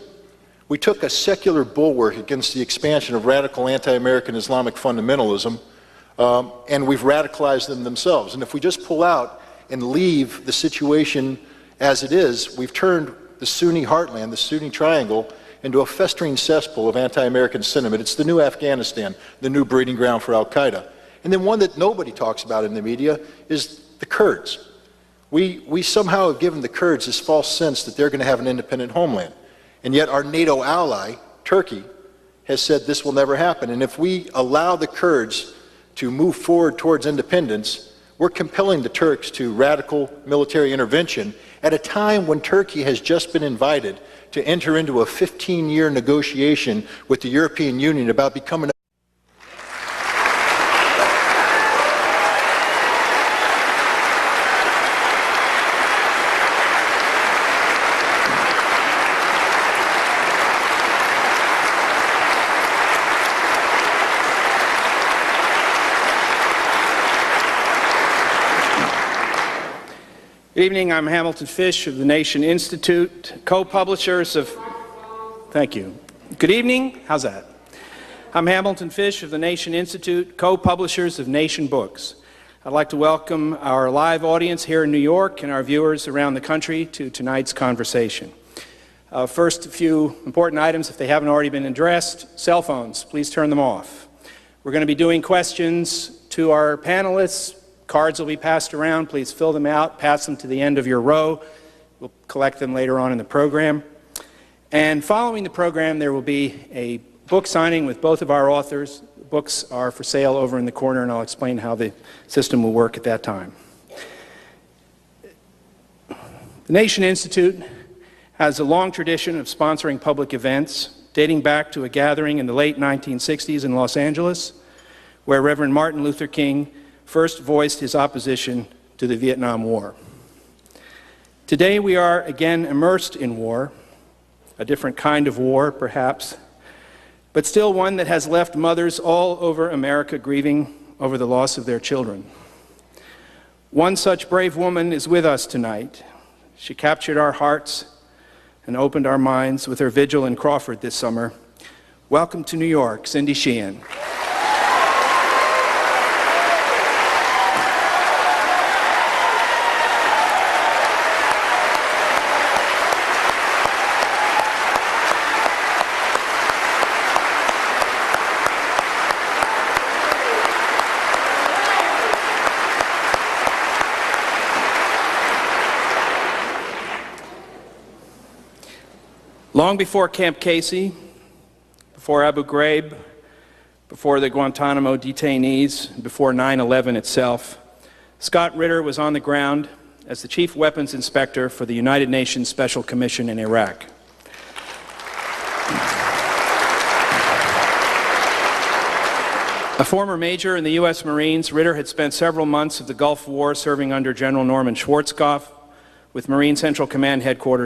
We took a secular bulwark against the expansion of radical anti-American Islamic fundamentalism, and we've radicalized them themselves. And if we just pull out and leave the situation as it is, we've turned the Sunni heartland, the Sunni triangle, into a festering cesspool of anti-American sentiment. It's the new Afghanistan, the new breeding ground for al-Qaeda. And then one that nobody talks about in the media is the Kurds. We somehow have given the Kurds this false sense that they're going to have an independent homeland. And yet our NATO ally, Turkey, has said this will never happen. And if we allow the Kurds to move forward towards independence, we're compelling the Turks to radical military intervention at a time when Turkey has just been invited to enter into a 15-year negotiation with the European Union about becoming Good evening. I'm Hamilton Fish of the Nation Institute, co-publishers of... Thank you. Good evening. How's that? I'm Hamilton Fish of the Nation Institute, co-publishers of Nation Books. I'd like to welcome our live audience here in New York and our viewers around the country to tonight's conversation. First, a few important items, if they haven't already been addressed. Cell phones, please turn them off. We're going to be doing questions to our panelists. Cards will be passed around. Please fill them out, pass them to the end of your row. We'll collect them later on in the program. And following the program, there will be a book signing with both of our authors. The books are for sale over in the corner, and I'll explain how the system will work at that time. The Nation Institute has a long tradition of sponsoring public events, dating back to a gathering in the late 1960s in Los Angeles, where Reverend Martin Luther King first voiced his opposition to the Vietnam War. Today we are again immersed in war, a different kind of war perhaps, but still one that has left mothers all over America grieving over the loss of their children. One such brave woman is with us tonight. She captured our hearts and opened our minds with her vigil in Crawford this summer. Welcome to New York, Cindy Sheehan. Long before Camp Casey, before Abu Ghraib, before the Guantanamo detainees, before 9/11 itself, Scott Ritter was on the ground as the Chief Weapons Inspector for the United Nations Special Commission in Iraq. A former major in the U.S. Marines, Ritter had spent several months of the Gulf War serving under General Norman Schwarzkopf with Marine Central Command Headquarters